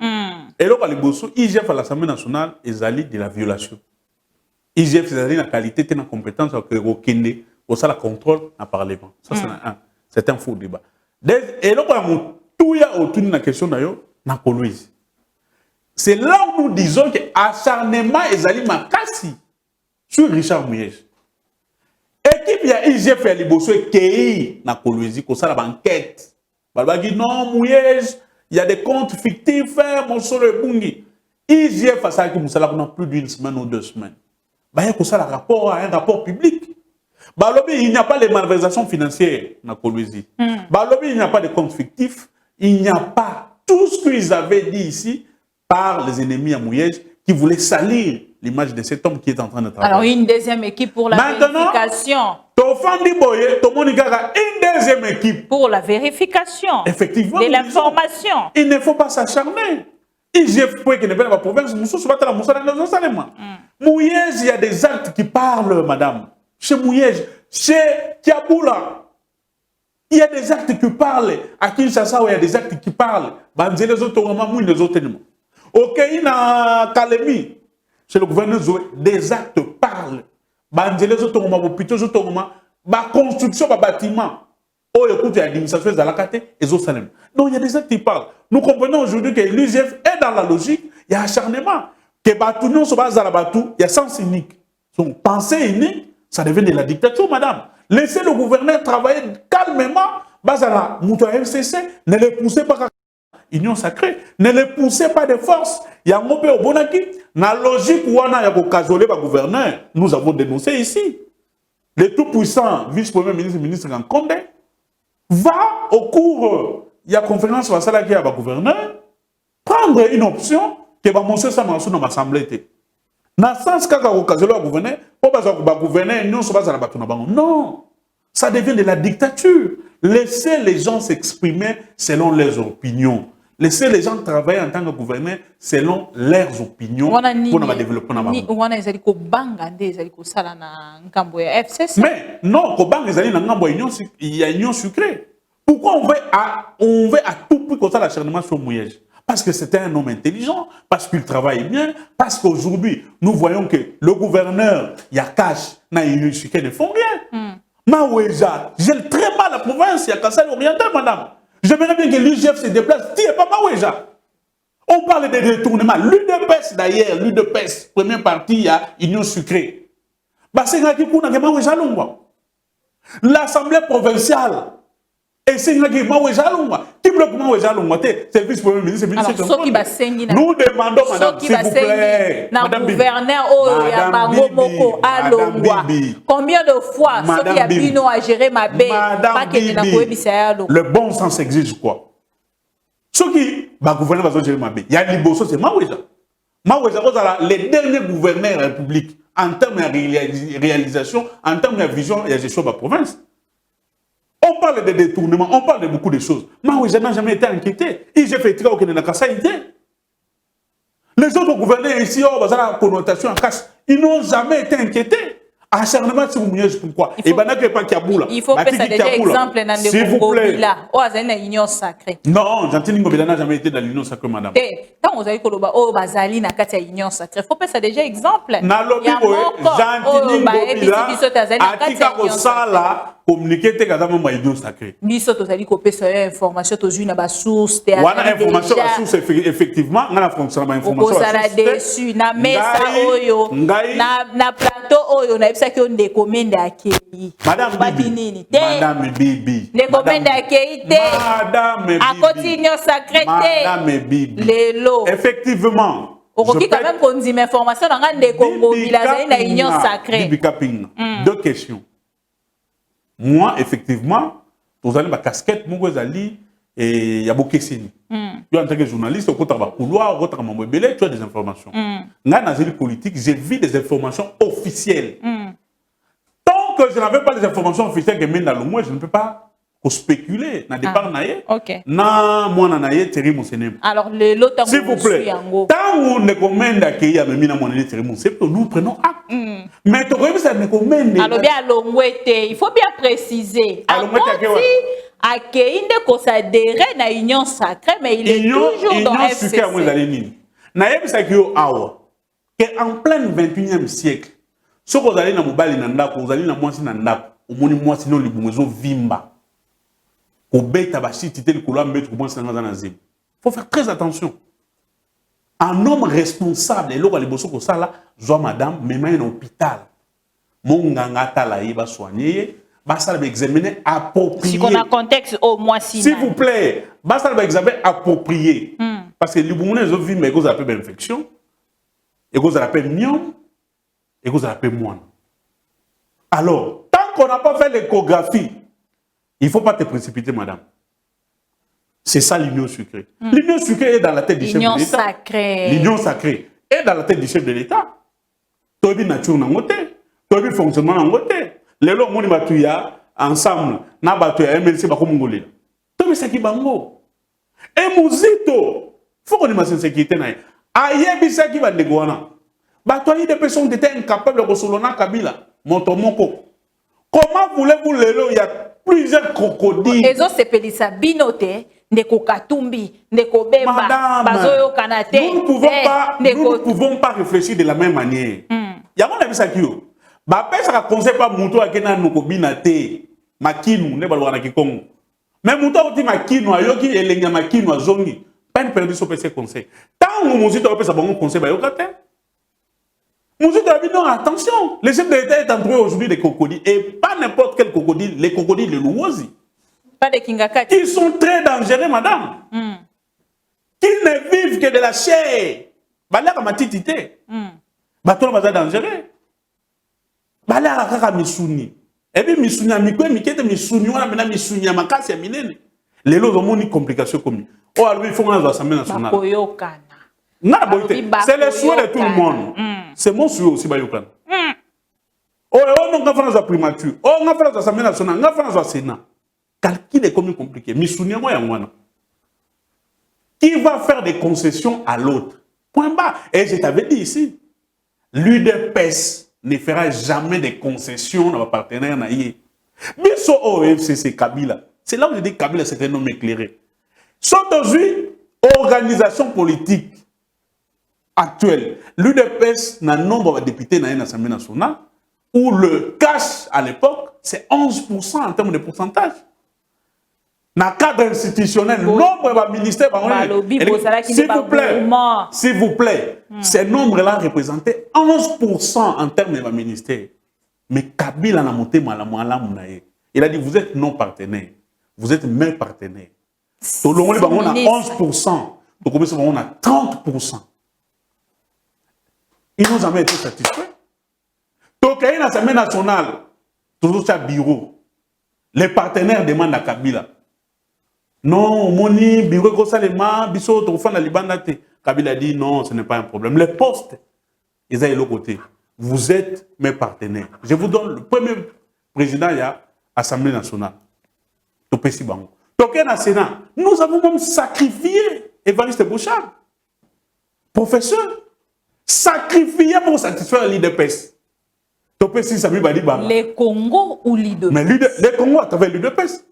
Et là les bosso IGF à l'Assemblée nationale ezali de la violation. IGF ezali na qualité et na compétence que rekende au ça la contrôle na parlement. Ça c'est un faux débat. Et là quand mutu ya autour na question na yo na Kolwezi. C'est là où nous disons que acharnement ezali makasi sur Richard Mouyej. Équipe ya IGF ya liboso kei na Kolwezi ko sala banquête. Balbagi non Mouyej, il y a des comptes fictifs mon solo bungi. IGF a ça qui musala pendant plus d'une semaine ou 2 semaines. Ba ya ko sala rapport un rapport public. Balobi il n'y a pas de malversations financières na Kolwezi. Balobi il n'y a pas de comptes fictifs, il n'y a pas tout ce qu'ils avaient dit ici par les ennemis à Mouyej qui voulaient salir l'image de cet homme qui est en train de travailler. Alors, une deuxième équipe pour la vérification. Une deuxième équipe. Pour la vérification. Effectivement. De l'information. Il ne faut pas s'acharner. IGF qui n'est pas la province, Mouyej, il y a des actes qui parlent, madame. Chez Mouyej, chez Kiaboula, il y a des actes qui parlent. À Kinshasa, il y a des actes qui parlent. Les autres, ok, na Kalemi. Chez le gouverneur Zoé, des actes parlent. Les autres, construction, bâtiment. Oh, écoute, l'administration de la Kate et Zosalem. Donc, il y a des actes qui parlent. Nous comprenons aujourd'hui que l'UGF est dans la logique, il y a acharnement. Que Batounon se base à la Batou, il y a sens unique. Son pensée unique, ça devient de la dictature, madame. Laissez le gouverneur travailler calmement. Bazala, Moutou FCC, ne les poussez pas. Union sacrée, ne les poussez pas de force. Il y a un peu au Bonaki. La logique où on a casolé le gouverneur, nous avons dénoncé ici. Le tout-puissant vice-premier ministre, ministre Nkonde, va au cours, il y a conférence sur la qui a le gouverneur, prendre une option que va montrer ça dans l'Assemblée. Dans le sens qu'il y a le gouverneur, pas le gouverneur, non, ça devient de la dictature. Laissez les gens s'exprimer selon leurs opinions. Laissez les gens travailler en tant que gouverneur selon leurs opinions pour le développement. Mais non, il y a une union sucrée. Pourquoi on veut à tout prix comme ça l'acharnement sur Mouyej? Parce que c'était un homme intelligent, parce qu'il travaille bien, parce qu'aujourd'hui, nous voyons que le gouverneur, Yakash, n'a une sucrée ne font rien. Maouéja, j'aime très mal la province, il y a Kassai oriental, madame. J'aimerais bien que l'UGF se déplace. Tu n'es pas Maouéja. On parle de détournement. L'UDPS d'ailleurs, l'UDPS, première partie, il y a Union sucrée. L'Assemblée provinciale. Et c'est qui bloque service premier ministre. Nous demandons, madame, s'il vous plaît, madame gouverneur combien de fois Bino a géré ma baie, le bon sens exige quoi? Ce qui va gouverner va gérer ma baie. Il y a Liboso, c'est Maouéja. Maouéja, les derniers gouverneurs de la République en termes de réalisation, en termes de vision et de gestion de la province. On parle de détournement, on parle de beaucoup de choses. Maouéja n'a jamais été inquiété. Il j'ai fait au Kenya Kassaïté. Les autres gouverneurs ici, la connotation en casse, ils n'ont jamais été inquiétés. Acharnement sur Mouyej, pourquoi? Il faut faire ça déjà exemple dans le Ngobila. Oh, c'est une union sacrée. Non, Gentini Ngobila n'a jamais été dans l'union sacrée, madame. Quand vous avez Koloba, oh, Bazali n'a qu'à union sacrée. Il faut faire ça déjà exemple. Nalobi, Gentini Ngobila, Atika Kosala, communiquer tes gazamons ma union sacrée. Biso tozali ko pesa information tozu na ba source te wana information à source effectivement na fonctionnement information à dessus na mesa oyo na plateau oyo na ebisa ki on de commande akei madame Bibi madame Bibi de commande akei te madame Bibi akoti union sacrée te madame Bibi lelo effectivement okoki quand même qu'on dit information na ngande Congo bilazali na union sacrée Bibi Kaping deux questions. Moi, effectivement, vous avez ma casquette, mon gozali, et il y a beaucoup de signes. En tant que journaliste, au côté de couloir, au côté de tu as des informations. Dans la politique, j'ai vu des informations officielles. Tant que je n'avais pas les informations officielles que mènent dans le mois, je ne peux pas spéculer. Na départ naïe. Na moi naïe Thierry Monsenem. Alors l'autre s'il vous plaît. Tant on ne commande d'accueillir à Memina Monene Thierry Monsenem, nous prenons acte. Mais tu vois ça ne commande. Alors bien Longwete, il faut bien préciser. Accueillir ne considérer na union sacrée, mais il est toujours dans FCC. Naïe Sakio Awa. Que en plein 21e siècle, ce que vous allez dans Mobali Nanda, vous allez dans Moisi Nanda, au moni Moisi non libumezo vimba. Il faut faire très attention. Un homme responsable, et là, il madame, même un hôpital. Mon gangata là, il va soigner, il va examiner approprié. Si on a contexte au moins s'il vous plaît, il va examiner approprié. Parce que les boumounes, ils ont vu, mais ils ont appelé infection, ils ont appelé mion, et ils ont appelé moine. Alors, tant qu'on n'a pas fait l'échographie, il ne faut pas te précipiter, madame. C'est ça l'union sucrée. L'union sucrée est dans la tête du chef de l'État. L'union sacrée est dans la tête du chef de l'État. Tobi nature n'a ngoté, tobi fonctionnement n'a ngoté. Les lois moni batuya ensemble, na batuya MLC bako mongolé. Tobi saki bango. Et muzito, faut qu'on ait ma sécurité na. Ayebi saki ba ndegwana. Batuya des personnes qui étaient incapables de solona Kabila, montomoko. Comment voulez-vous le il y a plusieurs crocodiles. Ezo sepelisa binote ndeko katumbi ndeko bemba bazoyo kanate. Nous ne pouvons pas réfléchir de la même manière. Ya mon avis ça qui yo. Ba pesa ka conseil pas muto akena noko binate makinu ne balwana kikongo. Mais muto oti makinu ayoki elenga makinu azongi. Pas une période so pesa conseil. Tant que muzito pesa bango conseil ba yokate. Mouzou Dabi, non, attention. Le chef de l'État est entouré aujourd'hui des crocodiles. Et pas n'importe quel crocodile, les crocodiles de Louosi. Pas de Kingakati. Ils sont très dangereux, madame. Qu'ils ne vivent que de la chair. Bala comme titité. Bateau baza dangereux. Bala kaka misuni. Et puis misuni a mikwe mikete misuni wana mena misuni a makasi ya minene. Les lots ont une complication comme. Oh, alors il faut qu'on l'Assemblée nationale. C'est le souhait de tout le monde. C'est mon souhait aussi, Bayokana. Oh, on a fait la primature. Oh, on a fait l'Assemblée nationale. On a fait le Sénat. Calcul est comme compliqué. Misuni moi yangwana. Qui va faire des concessions à l'autre? Point bas. Et je t'avais dit ici, l'UDPS ne fera jamais des concessions dans nos partenaires. Biso OFCC Kabila. C'est là où je dis Kabila c'est un homme éclairé. Sont aujourd'hui organisation politique actuelle. L'UDPS n'a nombre de députés dans l'Assemblée nationale où le cash à l'époque c'est 11% en termes de pourcentage. Dans le cadre institutionnel, nombre de ministères, s'il vous plaît, ces nombres-là représentaient 11% en termes de ministères. Mais Kabila n'a monté il a dit, vous êtes non partenaire, vous êtes mes partenaires. On a 11%, on a 30%. Ils n'ont jamais été satisfaits. Donc, il y a une assemblée nationale, toujours sur bureau. Les partenaires demandent à Kabila. Non, Moni, bureau Gosalema, Bisso, Tofan, la Libanate. Kabila dit non, ce n'est pas un problème. Les postes, ils ont l'autre côté. Vous êtes mes partenaires. Je vous donne le premier président, il y a l'Assemblée nationale. Topesi Bango. Donc, dans le Sénat, nous avons même sacrifié Évariste Bouchard, professeur, sacrifié pour satisfaire l'IDPS. Topesi Sami Badiba. Les Congo ou l'IDPS? Mais les Congo à travers l'IDPS.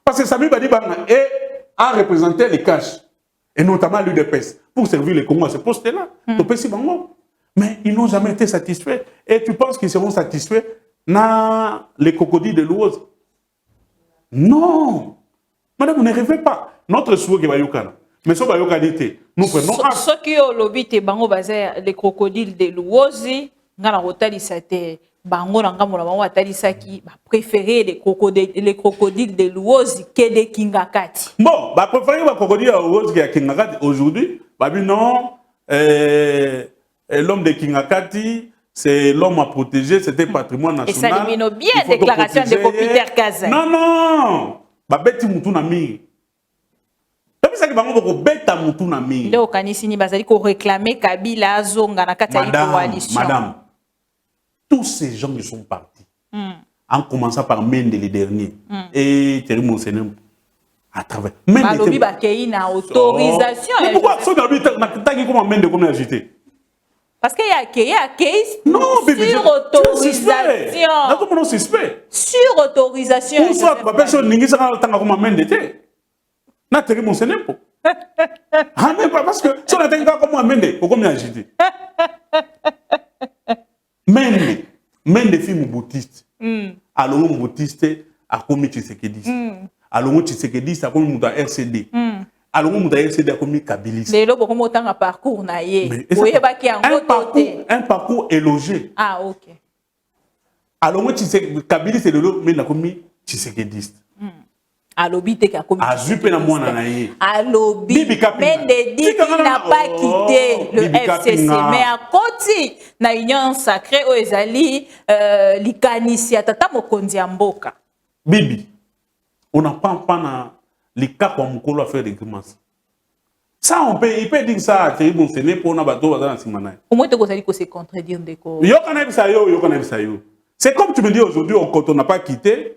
Parce que Sami Badiba a représenté les cash, et notamment l'UDPS, pour servir les Congo à ce poste-là. Topesi Bango. Mais ils n'ont jamais été satisfaits. Et tu penses qu'ils seront satisfaits dans les crocodiles de l'Ouose? Non. Madame, vous ne rêvez pas. Notre souhait est Bayokana. Mais ce Bayokana, nous prenons acte. Ce qui est lobby, les crocodiles de l'Ouose, Bango préféré les crocodiles de l'Ouose que des Kingakati. Bon, préféré les crocodiles de l'Ouose que des Kingakati aujourd'hui. Non, l'homme de Kingakati, c'est l'homme à protéger, c'était patrimoine national. Et ça élimine bien déclaration de Copiter Kaza. Non, non. Babeti Moutounami. Madame, tous ces gens qui sont partis, en commençant par Mende les derniers, et Thierry Monsenem, à travers. Malobi Bakei na autorisation. Mais pourquoi ça n'a pas été comment Mende comme agité? Parce qu'il y a case sur autorisation. Sur autorisation. Pour ça, ma personne n'est pas comme Mende. Na Thierry Monsenem. Ah, mais parce que si on a été comme Mende, pourquoi m'y agité? Mende film boutiste. Alors mon boutiste a commis Tshisekedi. Alors mon Tshisekedi a commis mon RCD. Alors mon RCD a commis Kabilis. Les lobes comme autant un parcours naïe. Un parcours élogé. Ah ok. Alors mon Kabilis c'est le lot mais il a commis Tshisekedi. Alobi te ka commis. Azupe na mwana naïe. Alobi. Mende dit qu'il n'a pas quitté le FCC mais à côté na union sacrée au ezali likanisi atata mokonzi ya mboka. Bibi. On n'a pas na lika kwa mukolo à faire des grimaces. Ça il peut dire ça à Thierry Monsené pour na bato bazana simana. Au moins te kozali ko se contredire ndeko. Yo kana bisa yo. C'est comme tu me dis aujourd'hui quand on n'a pas quitté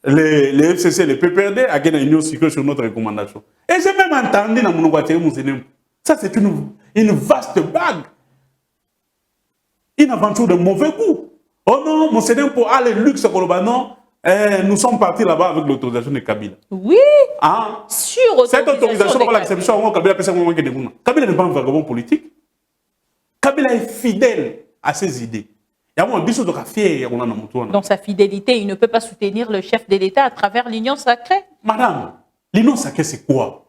les FCC, les PPRD, à gagner une union sur notre recommandation. Et j'ai même entendu dans mon voiture, ça c'est une vaste bague. Une aventure de mauvais goût. Oh non, mon Sénat pour aller luxe, non, nous sommes partis là-bas avec l'autorisation de Kabila. Oui. Ah, sur cette autorisation, Kabila n'est pas un vagabond politique. Kabila est fidèle à ses idées. Dans sa fidélité, il ne peut pas soutenir le chef de l'État à travers l'union sacrée. Madame, l'union sacrée, c'est quoi?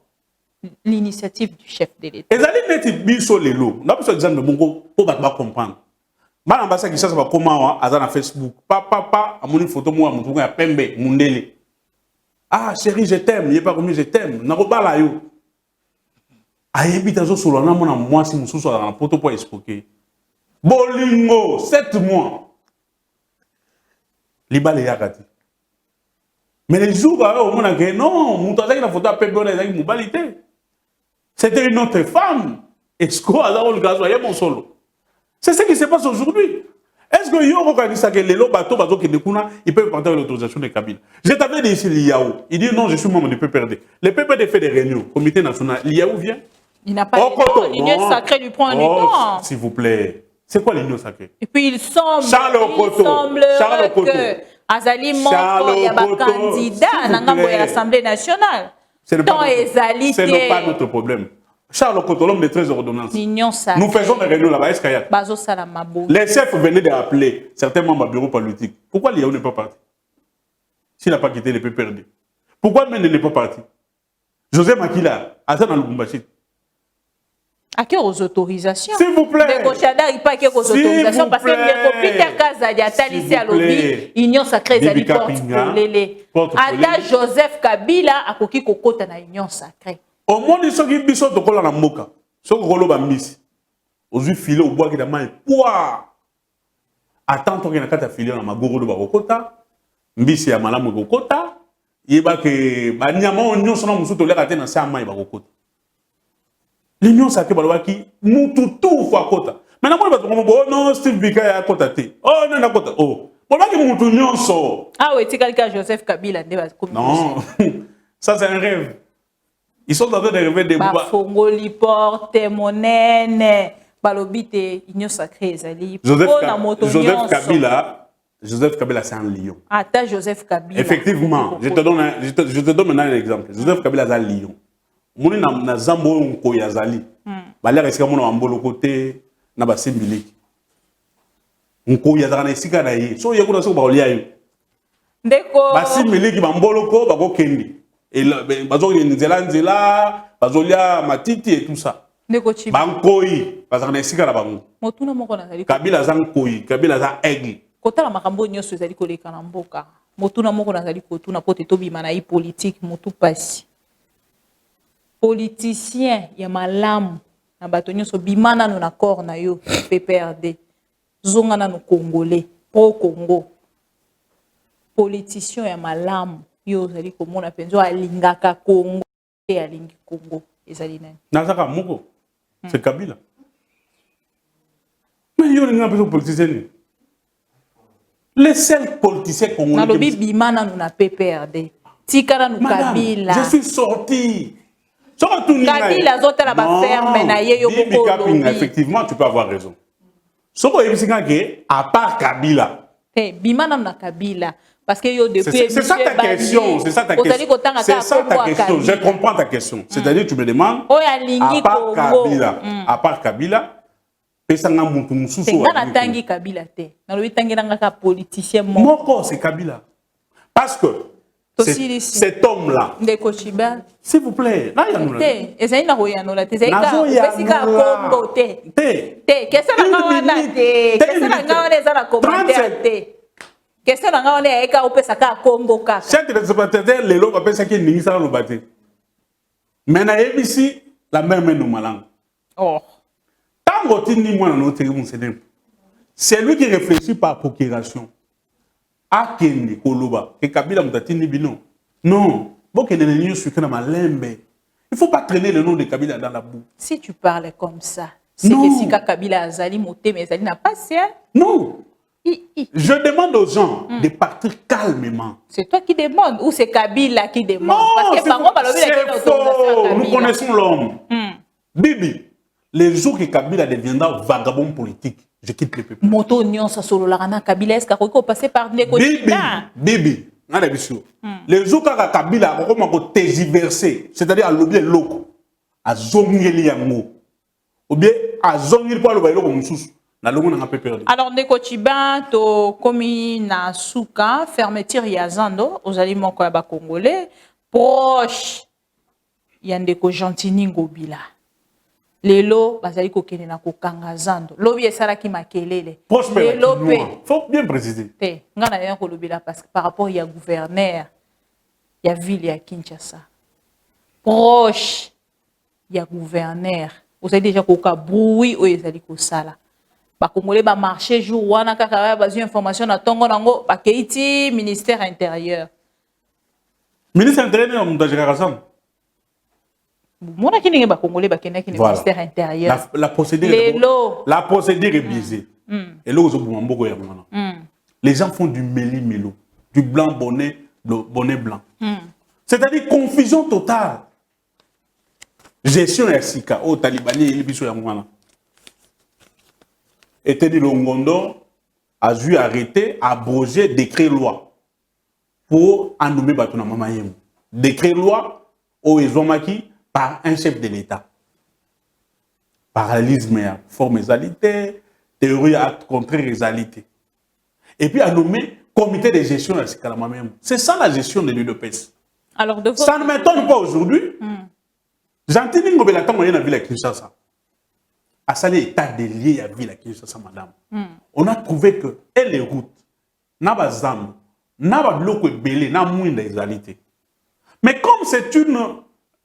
l'initiative du chef de l'État. Ezali neti biso lelo. Na biso exemple bongo po ba comprendre. Bana ambasa ki sasa ba comment aza na Facebook. Papa amoni photo mo amutu ya pembe mundele. Ah chérie je t'aime, il est pas comme je t'aime. Na ko bala yo. Ayebi tazo solo na mona moi si mususu na poto po espoquer. Bolingo 7 mois. Libale yakati. Mais les jours où on a dit non, mon tata qui a photo à pembe on a dit mobilité. C'était une autre femme. Est-ce qu'on a le gaz ou mon solo? C'est ce qui se passe aujourd'hui. Est-ce que yo organise ça que les lots bateaux bateaux qui découlent, ils peuvent porter l'autorisation de Kabila? Je t'avais dit ici l'IAO. Il dit non, je suis membre du PPRD. Le PPRD fait des réunions, comité national. L'IAO vient. Il n'a pas le temps. L'union sacrée lui prend du temps. S'il vous plaît. C'est quoi l'union sacrée? Et puis il semble que Azali montre il y a un candidat dans l'Assemblée nationale. Ce n'est pas notre problème. Charles Okoto, l'homme de 13 ordonnances. Nous faisons des réunions là-bas. Est-ce qu'il y a? Les chefs venaient d'appeler certains membres du bureau politique. Pourquoi l'IAO n'est pas parti? S'il n'a pas quitté le PPRD. Pourquoi Mende n'est pas parti? José Makila, Azan Lubumbashi. À quelles autorisations? S'il vous plaît. De Gochada, il n'y a pas de autorisations parce que Peter Kazadi a talisé à l'objet, Union sacrée, Zali porte pour les. Ada Joseph Kabila a coquille cocotte dans l'Union sacrée. Au monde, ils sont qui bisous de cola na moka. Ce rolo bambis. Aux yeux filés au bois qui a mal. Pouah! Attends, ton gars a filé dans ma gourou de Bakota. Mbisi ya malamu Bakota. Il va que Banyama, on s'en a moussou de l'air à tenir ça à maille Bakota. L'union sacrée, qui nous tout fois Kota. Maintenant, on va dire, oh non, Steve Bika est à Kota. Oh non, à Kota. Oh. Pourquoi que nous tout sort? Ah oui, c'est quelqu'un Joseph Kabila. Non, ça c'est un rêve. Ils sont en train de rêver des bois. Fongoli porte, monnaie, balobite, union sacrée, Zali. Joseph Kabila, c'est un lion. Attends, Joseph Kabila. Effectivement, je te donne maintenant un exemple. Joseph Kabila, c'est un lion. Moni na zambo nko ya zali. Balia esika mona ambolo côté na basimbiliki. Nko ya zana esika na ye. So yekuna so ba olia yo. Ndeko basimbiliki bambolo ko bako kendi. Et bazo nzela, bazolia matiti et tout ça. Ndeko chiba. Bankoi, bazana esika na bango. Motuna moko na zali. Kabila zankoi, Kabila za aigle. Kotala makambo nyoso zali koleka na mboka. Motuna moko na zali kotuna pote tobi mana yi politique motu pasi. Politicien ya malamu na bato nyonso bimana no na corps na yo PPRD zongana no congolais pro Congo politicien ya malamu yo zali komona penzo alingaka Congo et alingi Congo ezali nani nazaka moko c'est Kabila mais yo linga peso politicien les seuls politiciens congolais na lobi bimana no na PPRD tikana no Kabila je suis sorti. Kabila zota la ba ferme na ye yo boko. Effectivement, tu peux avoir raison. Soko yebisika ke à part Kabila. Bimana na Kabila parce que yo depuis c'est ça ta question, c'est ça ta question. C'est ça ta question, je comprends ta question. C'est-à-dire tu me demandes à part Kabila, à part Kabila, pesanga mutu mususu. C'est na tangi Kabila te. Na lobi tangi nga ka politicien moko c'est Kabila. Parce que cet homme-là, s'il vous plaît, c'est lui qui réfléchit par procuration. Akende koloba que Kabila mutatini bino non bokende ne nyo suka na malembe il faut pas traîner le nom de Kabila dans la boue. Si tu parles comme ça c'est que si Kabila azali moté mais azali n'a pas sien. Non. Je demande aux gens de partir calmement. C'est toi qui demandes ou c'est Kabila qui demande? Non, parce que c'est faux. Nous connaissons l'homme. Bibi, les jours que Kabila deviendra vagabond politique, je quitte le peuple. Moto nyon sa solo la rana Kabila est-ce qu'on passer par Ndeko Chida? Bibi, nana biso. Les jours que Kabila a comment tergiversé, c'est-à-dire à l'oublier loco, à zongeli yango, ou bien à zongeli pour le bailo comme sous. Alors Ndeko Chiba to komi na suka fermeture ya zando aux aliments congolais proche yandeko Gentini Ngobila. Lelo bazali kokende na kokanga zando. Lobi esalaki makelele. Lelo pe. Faut bien préciser. Te ngana ya kolobila parce que par rapport ya gouverneur ya ville ya Kinshasa. Proche ya gouverneur. Vous avez déjà koka bruit o ezali ko sala. Ba congolais ba marché jour wana kaka ba information na tongo nango ba keiti ministère intérieur. Ministre intérieur on doit raison. Mona kini ba congolais ba kenaki le ministère intérieur. La procédure est biaisée. Et là les gens font du méli-mélo, du blanc bonnet blanc. C'est-à-dire confusion totale. Gestion SICA au Talibani et biso yamwana. Et Teddy Longondo a dû arrêter, abroger décret loi pour en nommer Batuna Mamayem. Décret loi au Ezomaki par un chef de l'État. Paralysme, forme égalité, théorie acte contre égalité. Et puis a nommé comité de gestion de SICA Mamayem. C'est ça la gestion de l'UDPS. Alors de ça ne m'étonne pas aujourd'hui. Gentini Ngobila tant moyen à ville à Kinshasa. À ça l'état des liés à ville à Kinshasa, madame. On a trouvé que les routes, n'a pas zam, n'a pas bloqué belé, n'a moins d'égalité. Mais comme c'est une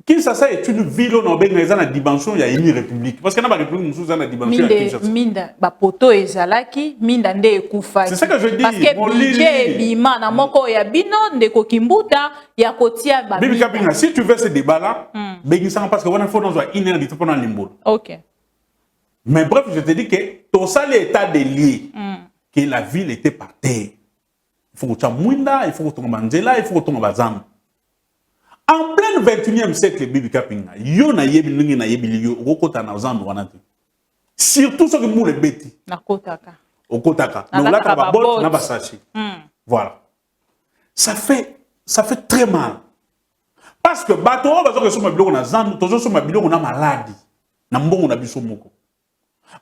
Kinshasa est une ville où on a une dimension, il y a une république. Parce qu'il n'y a pas de république, nous avons une dimension. Minda, bapoto ezalaki, minda nde ekufaki. C'est ça que je dis. Parce que budget bima na moko ya bino ndeko kimbuta ya kotia ba. Bibi Kapinga, si tu veux ce débat là, parce que on a fait dans une heure de temps pendant l'imbo. OK. Mais bref, je te dis que tout ça l'état des liés, que la ville était par terre. Il faut que tu aies Mwinda, il faut que tu aies Mandela, il faut que tu aies Bazam. En plein 21e siècle, Bibi Kapinga, yo na yebi ningi na yebi liyo, okota na zambo wanate. Surtout ceux qui mourent bêtis. Na kotaka. Okotaka. Donc là, tu as bot, na basachi. Voilà. Ça fait très mal. Parce que bato on va dire que sur ma biloko na zambo, toujours sur ma biloko na maladie. Na mbongo na biso moko.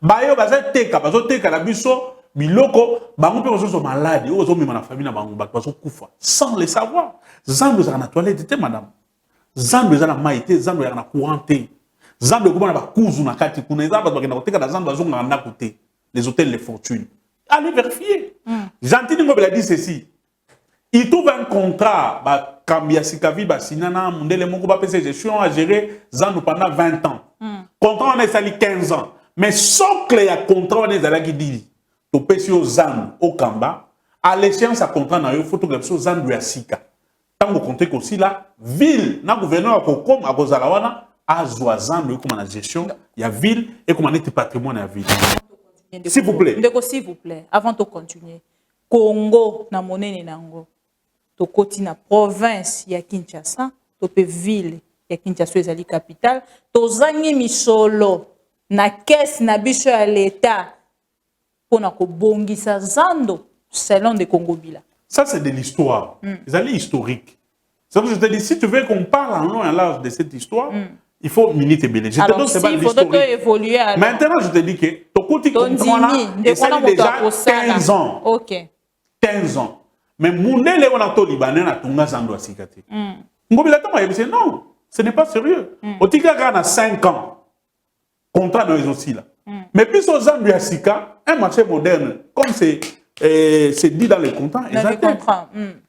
Bayo baza teka, bazo teka la biso biloko, bango pe bazo malade, ozo mema na famille na bango bazo kufa sans le savoir. Zambo za na toilette madame. Zambo za na maïté, zambo ya na couranté. Zambo ko na ba kuzu na kati kuna zambo ba kena teka na zambo bazo na côté. Les hôtels de fortune. Allez vérifier. Gentini Ngobila dit ceci. Il trouve un contrat, ba Kambia Sikavi, ba Sinana, Mundele Moko, ba PC gestion à gérer Zambo pendant 20 ans. Contrat on a sali 15 ans. Mais sauf que les contrats on est à la guidi. To pesi au Zambo, au Kamba, à l'échéance à contrat na yo photographie au Zambo ya Sika. Tant que compter aussi la ville, na gouverneur à Kokom, à Gozalawana, à Zoazambo, comme la gestion, il y a ville et comme on est patrimoine à ville. S'il vous plaît. S'il vous plaît, avant de continuer, Congo, na monene nango, to koti na province ya Kinshasa, to pe ville ya Kinshasa ezali capitale, to zangi misolo na caisse na biso ya l'État pour na ko bongisa zando selon de Congo Bila. Ça c'est de l'histoire. C'est historique. C'est que je te dis, si tu veux qu'on parle en long et en large de cette histoire, il faut minute et belé. Je te donne ce bal évoluer. Maintenant, je te dis que ton côté contrat là, déjà 15 ans. OK. 15 ans. Mais Moundele on a to libanais na tunga zando asikate. Ngobila tama yebise non, ce n'est pas sérieux. Otika kana 5 ans. Contrat dans les aussi là. Mais puis aux zando asika, un marché moderne comme c'est dit dans les contrats,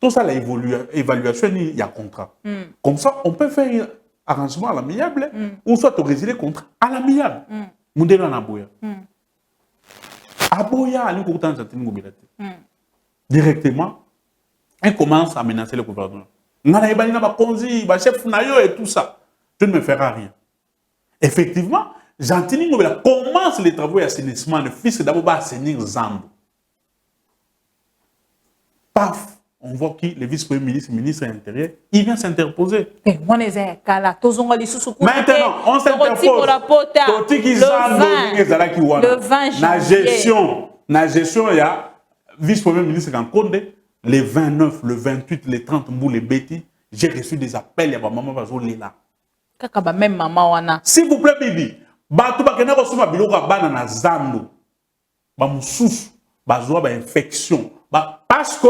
tout ça l'évaluation il y a contrat. Comme ça on peut faire un arrangement à l'amiable ou soit résilier le contrat à l'amiable. Moundele na boya. Aboya ali ko tan Gentini Ngobila. Directement, elle commence à menacer le gouvernement. Chef et tout ça. Tu ne me feras rien. Effectivement, Gentini Ngobila commence les travaux d'assainissement. Le fils d'abord assainir Zambo. Paf, on voit qui le vice-premier ministre, le ministre de l'Intérieur, il vient s'interposer. Maintenant, on s'interpose. Le 20 janvier. La gestion, il y a vice-premier ministre Kankonde, les 29, le 28, les 30 mou, les bêtis, j'ai reçu des appels, il y a ma maman Bazo Lela. Même maman wana. S'il vous plaît, Bibi, Batou Bakena Rosuma Biloka Banana Zando, Bamoussous, Bazoa, infection, parce que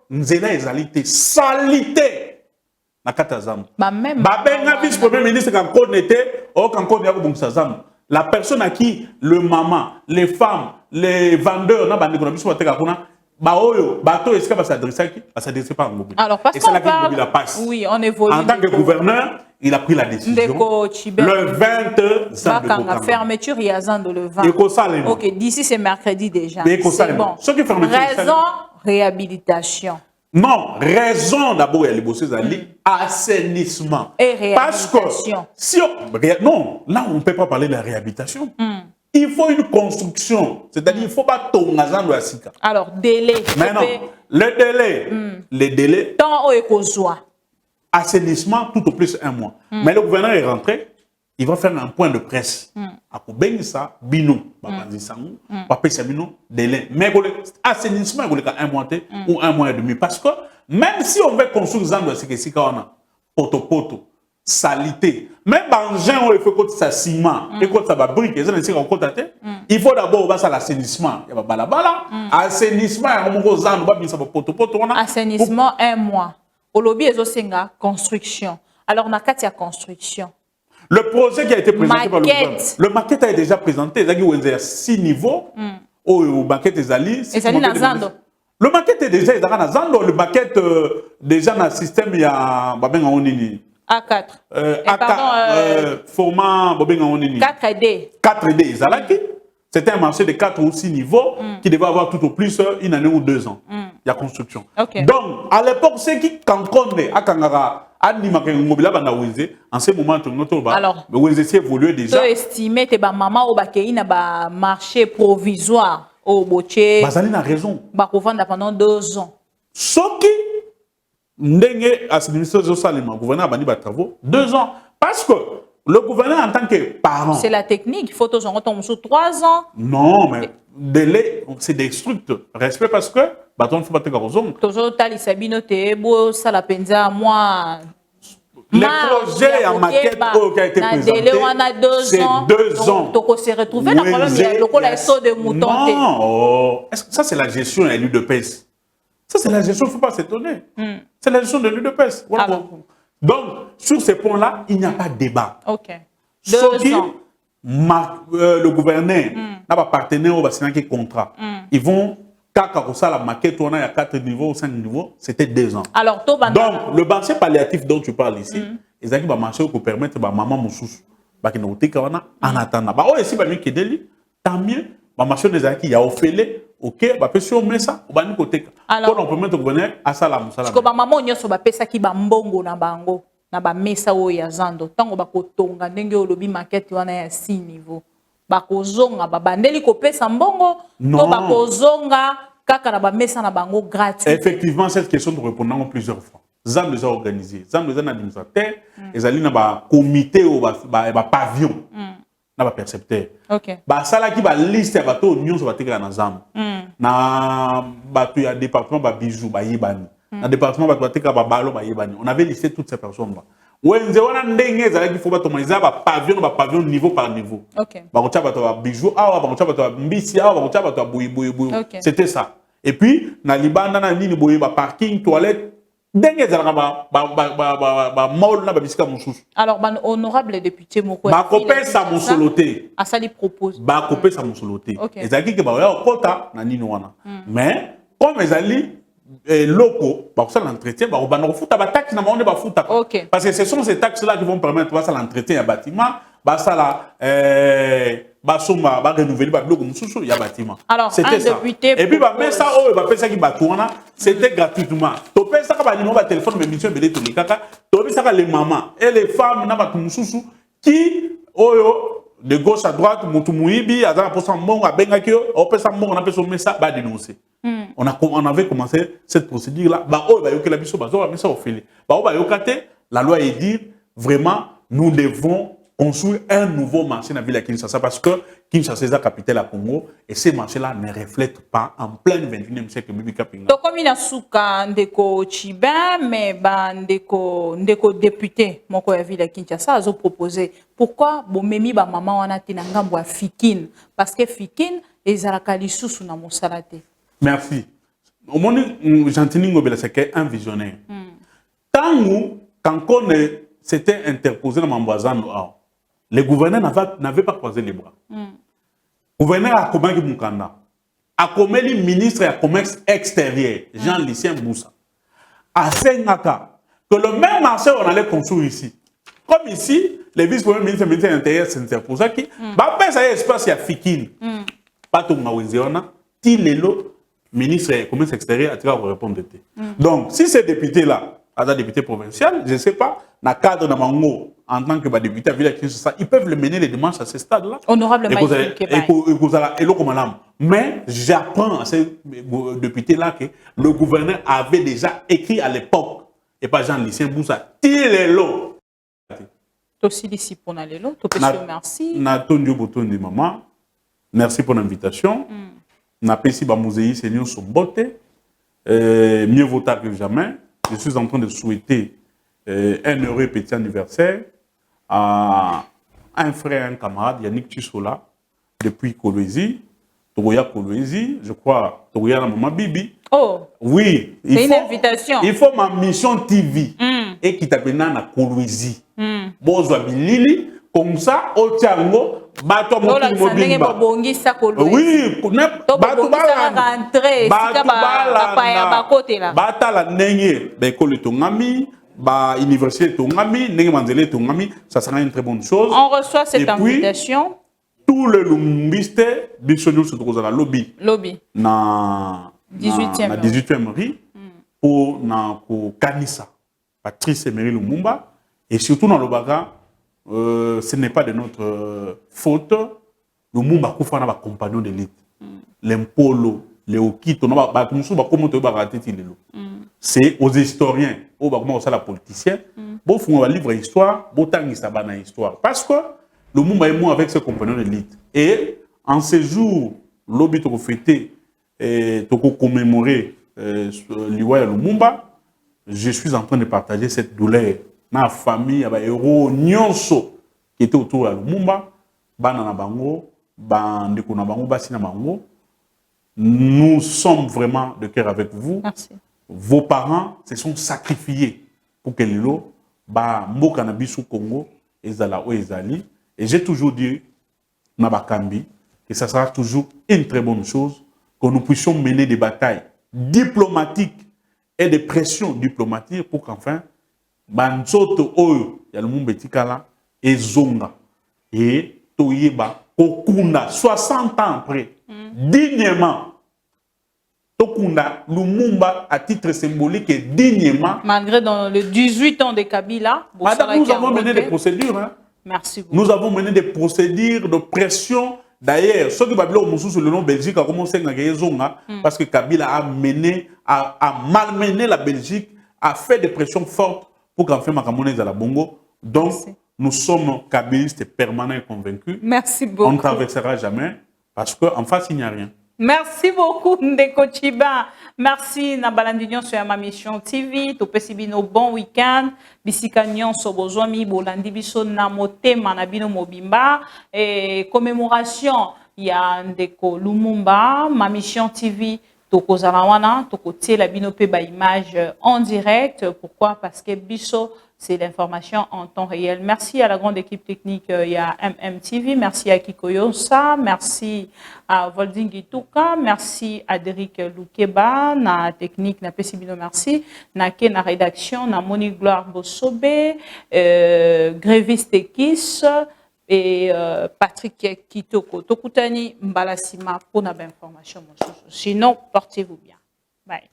Nzela est salité, salité. na kata zambo. même Babenga vice-premier ministre quand on était, quand on est bon ça zambo. La personne à qui le maman, les femmes, les vendeurs, na bande ko biso bateka kuna, ba oyo, bato est-ce que va s'adresser qui? Va s'adresser pas en mobile. Alors parce qu'on parle, oui, on évolue. En tant que gouverneur, il a pris la décision. Le 20 la fermeture, il y a Zando le 20. Ok, d'ici c'est mercredi déjà. C'est bon. Raison, réhabilitation. Non, raison d'abord, il y a les bosses assainissement. Et réhabilitation. Parce que, non, là on ne peut pas parler de la réhabilitation. Il faut une construction. C'est-à-dire qu'il ne faut pas tomber dans la sika. Alors, délai. Maintenant, le délai. Les délais. Tant au écozoa. Assainissement, tout au plus 1 mois. Mais le gouverneur est rentré, il va faire un point de presse. À Kobenisa, Bino, Bino, délai. Mais assainissement, il y a 1 mois ou 1 mois et demi. Parce que même si on veut construire Zando, c'est que si on a poto, salité, même engin, il faut que ça ciment, et que ça va brique, il faut d'abord l'assainissement. Il y a balabala, assainissement, assainissement 1 mois. Au lobby ezosenga construction. Alors na kati ya construction. Le projet qui a été présenté par le gouvernement. Le maquette a déjà présenté, il y a 6 niveaux. Au maquette des alliés. Le maquette est déjà dans Zando, le maquette déjà dans le système il y a A4. A4 format 4D. 4D, c'était un marché de 4 ou 6 niveaux qui devait avoir tout au plus 1 année ou 2 ans. Il y a construction. Okay. Donc, à l'époque, ceux qui canconnaient à Kangara, en ce moment, alors, Wenze évolué déjà. Tu estimes que maman ou un marché provisoire au Boché. Bazali a raison. Bakovanda pendant 2 ans. Ce qui, ndenge administration Salima, gouverneur a bani travaux 2 ans. Parce que le gouverneur en tant que parent. C'est la technique, il faut toujours tomber sur 3 ans. Non, mais délai, c'est des strict respect parce que baton faut pas te garozon. Toujours tali sabino te bo sala penza moi. Les projets en maquette qui a été présenté, c'est 2 ans. Donc on s'est retrouvé dans le problème il y a de mouton. Non, est-ce que ça c'est la gestion de l'UDPS? Ça c'est la gestion, il ne faut pas s'étonner. C'est la gestion de l'UDPS. Voilà. Donc, sur ces points-là, il n'y a pas de débat. Ok. 2 ans. Le gouverneur n'a pas partenaire au bassin qui contrat. Ils vont, quand la maquette, on a 4 niveaux ou 5 niveaux, c'était 2 ans. Alors, donc, le marché palliatif dont tu parles ici, ils ont marché pour permettre à maman Moussous, en attendant. Tant mieux, le marché des acquis, il y a offert. Ok, bah peut on met ça au bani côté. Alors on peut mettre au gouverneur à ça la musala. Parce que maman nyoso ba pesa ki ba mbongo na bango na ba mesa o ya Zando. Tango ba kotonga ndenge o lobi market wana ya 6 niveau. Ba kozonga ba bandeli ko pesa mbongo to ba kozonga kaka na ba mesa na bango gratuit. Effectivement, cette question nous répondons plusieurs fois. Zando les a organisé. Zando les a administrateur, les ali na ba comité ou ba pavillon. Na percepteur. OK. Ba sala ki ba liste ya bato nyonso bateka na Zamba. Na bato ya département ba bijou ba yebani. Na département bato bateka ba balo ba yebani. On avait listé toutes ces personnes là. Wenze wana ndenge za ki faut ba tomaiza ba pavillon niveau par niveau. OK. Ba kocha bato ba bijou awa ba kocha bato ba mbisi awa ba kocha bato ba boui. C'était ça. Et puis na libanda na nini boye ba parking toilette. Alors, honorable député Moko. Bakopé sa monsoloté. À ça, il propose. Bakopé sa monsoloté. Les alliés qui ont quota na nini wana. Mais comme les alliés locaux, ça l'entretien, taxe na monde bafuta. Parce que ce sont ces taxes là qui vont permettre ça l'entretien à bâtiment, ça la basoma ba renouveler ba bloc mususu ya bâtiment. Alors, c'était ça. Et puis mais ça ça qui batouana, c'était gratuitement. Topé ça ka numéro de téléphone mais mission belé to likaka, topé ça les mamans et les femmes na ba mususu qui de gauche à droite mutu muibi azana posa mbongo abengaki o pesa mbongo na pesa messa ba dénoncer. On avait commencé cette procédure là, ba yoke la biso ba zo ba messa ofele. Ba yokate, la loi est dit vraiment nous devons construire un nouveau marché dans la ville de Kinshasa parce que Kinshasa est la capitale à Congo et ces marchés-là ne reflètent pas en plein 21e siècle. Donc, comme il y a souka ndeko Chibin, mais ndeko député, mon la ville de Kinshasa a proposé pourquoi bomemi ba maman wana tina ngambo ya Fikin parce que Fikin ezalaka lisusu na mosalate. Merci. Au monde Gentini Ngobela c'est un visionnaire. Tangu quand on s'était interposé dans Mamboazano, le gouverneur n'avait pas croisé les bras. Le gouverneur a commis Moukanda, a commis le ministre du commerce extérieur, Jean-Lucien Moussa, à Sengaka, que le même marché on allait construire ici. Comme ici, les vice-premiers ministres de l'Intérieur s'interposent, ça y est, espace, il y a Fikine. Pas tout le monde, Tilelo, ministre du commerce extérieur, a vous répondre. Donc, si ces députés-là, un député provincial, je ne sais pas, dans le cadre de Mango, en tant que député à Villa ils peuvent le mener les démarches à ce stade-là. Honorable Maïs. Mais j'apprends à ces députés-là que le gouverneur avait déjà écrit à l'époque, et pas Jean-Lucien Boussa, Tilelo. Merci pour Nalélo. Merci. Maman. Merci pour l'invitation. Napesi Bamouzeyi, Seigneur, son beauté. Mieux vaut tard que jamais. Je suis en train de souhaiter un heureux petit anniversaire à un frère, un camarade, Yannick Tissola, depuis Kolwezi. Togoya Kolwezi, je crois, Togoya la maman Bibi. Oh! Oui. C'est une invitation. Il faut ma mission TV. Et qui t'appelle na Kolwezi. Bozwa Bilili, comme ça, au Tiango, bato mobimba. Oui, batala nenge, l'école tongami, l'université tongami, nenge manzele tongami, ça sera une très bonne chose. On reçoit cette invitation. Tout le lumbiste, bisogno se trouve à la lobby. Na 18e rue, pour na Kanissa, Patrice Emery Lumumba, et surtout dans le baga. Ce n'est pas de notre faute. Le monde a fait un compagnon d'élite. L'impolo, les okito, c'est aux historiens, aux politiciens. Bon, il faut un livre d'histoire, bon, histoire. Parce que le monde est moins avec ses compagnons d'élite. Et en ces jours, l'objet de fêter et de commémorer l'Iwa et Lumumba, je suis en train de partager cette douleur. Na famille, les héros nyonso qui étaient autour de Lumumba, banana bango, bandeko na bango, basina bango. Nous sommes vraiment de cœur avec vous. Merci. Vos parents se sont sacrifiés pour que lelo ba mboka na biso Congo ezala o ezali. Et j'ai toujours dit na bakambi que ça sera toujours une très bonne chose que nous puissions mener des batailles diplomatiques et des pressions diplomatiques pour qu'enfin Banzoto oyo ya lumumba etikala ezonga et toyeba kokunda 60 ans après dignement tokunda Lumumba à titre symbolique et dignement malgré dans le 18 ans de Kabila. Madame, nous avons mené des procédures. Hein? Merci beaucoup. Nous avons mené des procédures de pression. D'ailleurs, ceux qui ont sur le nom Belgique a commencé à ezonga parce que Kabila a mené, a malmené la Belgique, a fait des pressions fortes pour qu'enfin Makamonez à la Bongo. Donc, nous sommes kabilistes permanents et convaincus. Merci beaucoup. On ne traversera jamais parce qu'en face, il n'y a rien. Merci beaucoup, Ndeko Chiba. Merci, Nabalandignon, sur ma mission TV. Topesibino, bon week-end. Bisikagnon, Sobozwami, Bolandibiso, Namote, Manabino, Mobimba. Et commémoration, il y a Ndeko Lumumba, ma mission TV. Toko Zarawana, Toko Tse, la binope, ba image en direct. Pourquoi? Parce que Bisso, c'est l'information en temps réel. Merci à la grande équipe technique, il y a MMTV, merci à Kiko Yosa, merci à Volding Touka, merci à Derek Loukeba, na technique, na Pessibino, merci, na Ké, na rédaction, na Moni Gloire Bossobe, Gréviste Kiss, et Patrick Kitoko. Tokutani Mbalasima pour la bonne information. Sinon, portez-vous bien. Bye.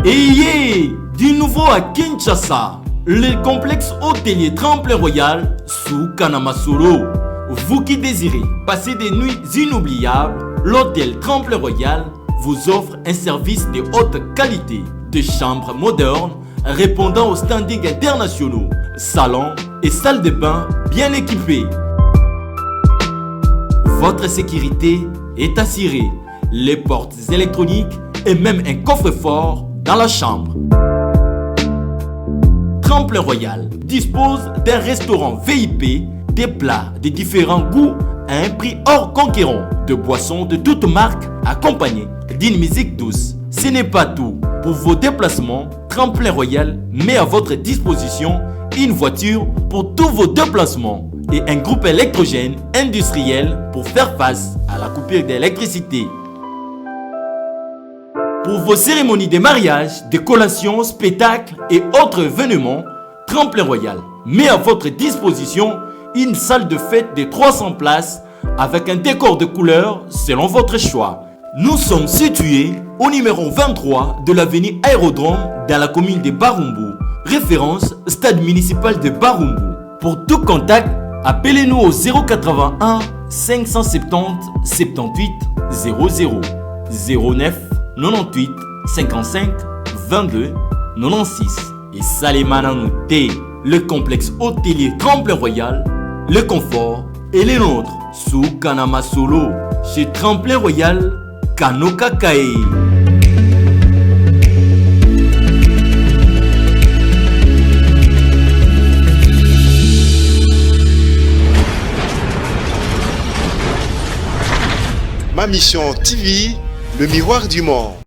Et du nouveau à Kinshasa, le complexe hôtelier Tremplin Royal sous Kanamasuro. Vous qui désirez passer des nuits inoubliables, l'hôtel Tremplin Royal vous offre un service de haute qualité, de chambres modernes répondant aux standings internationaux, salons et salles de bain bien équipées. Votre sécurité est assurée, les portes électroniques et même un coffre-fort dans la chambre. Tremplin Royal dispose d'un restaurant VIP, des plats de différents goûts à un prix hors conquérant, de boissons de toutes marques accompagnées d'une musique douce. Ce n'est pas tout. Pour vos déplacements, Tremplin Royal met à votre disposition une voiture pour tous vos déplacements et un groupe électrogène industriel pour faire face à la coupure d'électricité. Pour vos cérémonies de mariage, de collations, spectacles et autres événements, Tremplin Royal met à votre disposition une salle de fête de 300 places avec un décor de couleurs selon votre choix. Nous sommes situés au numéro 23 de l'avenue Aérodrome dans la commune de Barumbu. Référence Stade municipal de Barumbu. Pour tout contact, appelez-nous au 081 570 78 00 09 98 55 22 96 et Salimana Nouté, le complexe hôtelier Tremplin Royal, le confort et les nôtres sous Kanama Solo chez Tremplin Royal Kanoka Kae. Ma mission TV, le miroir du monde.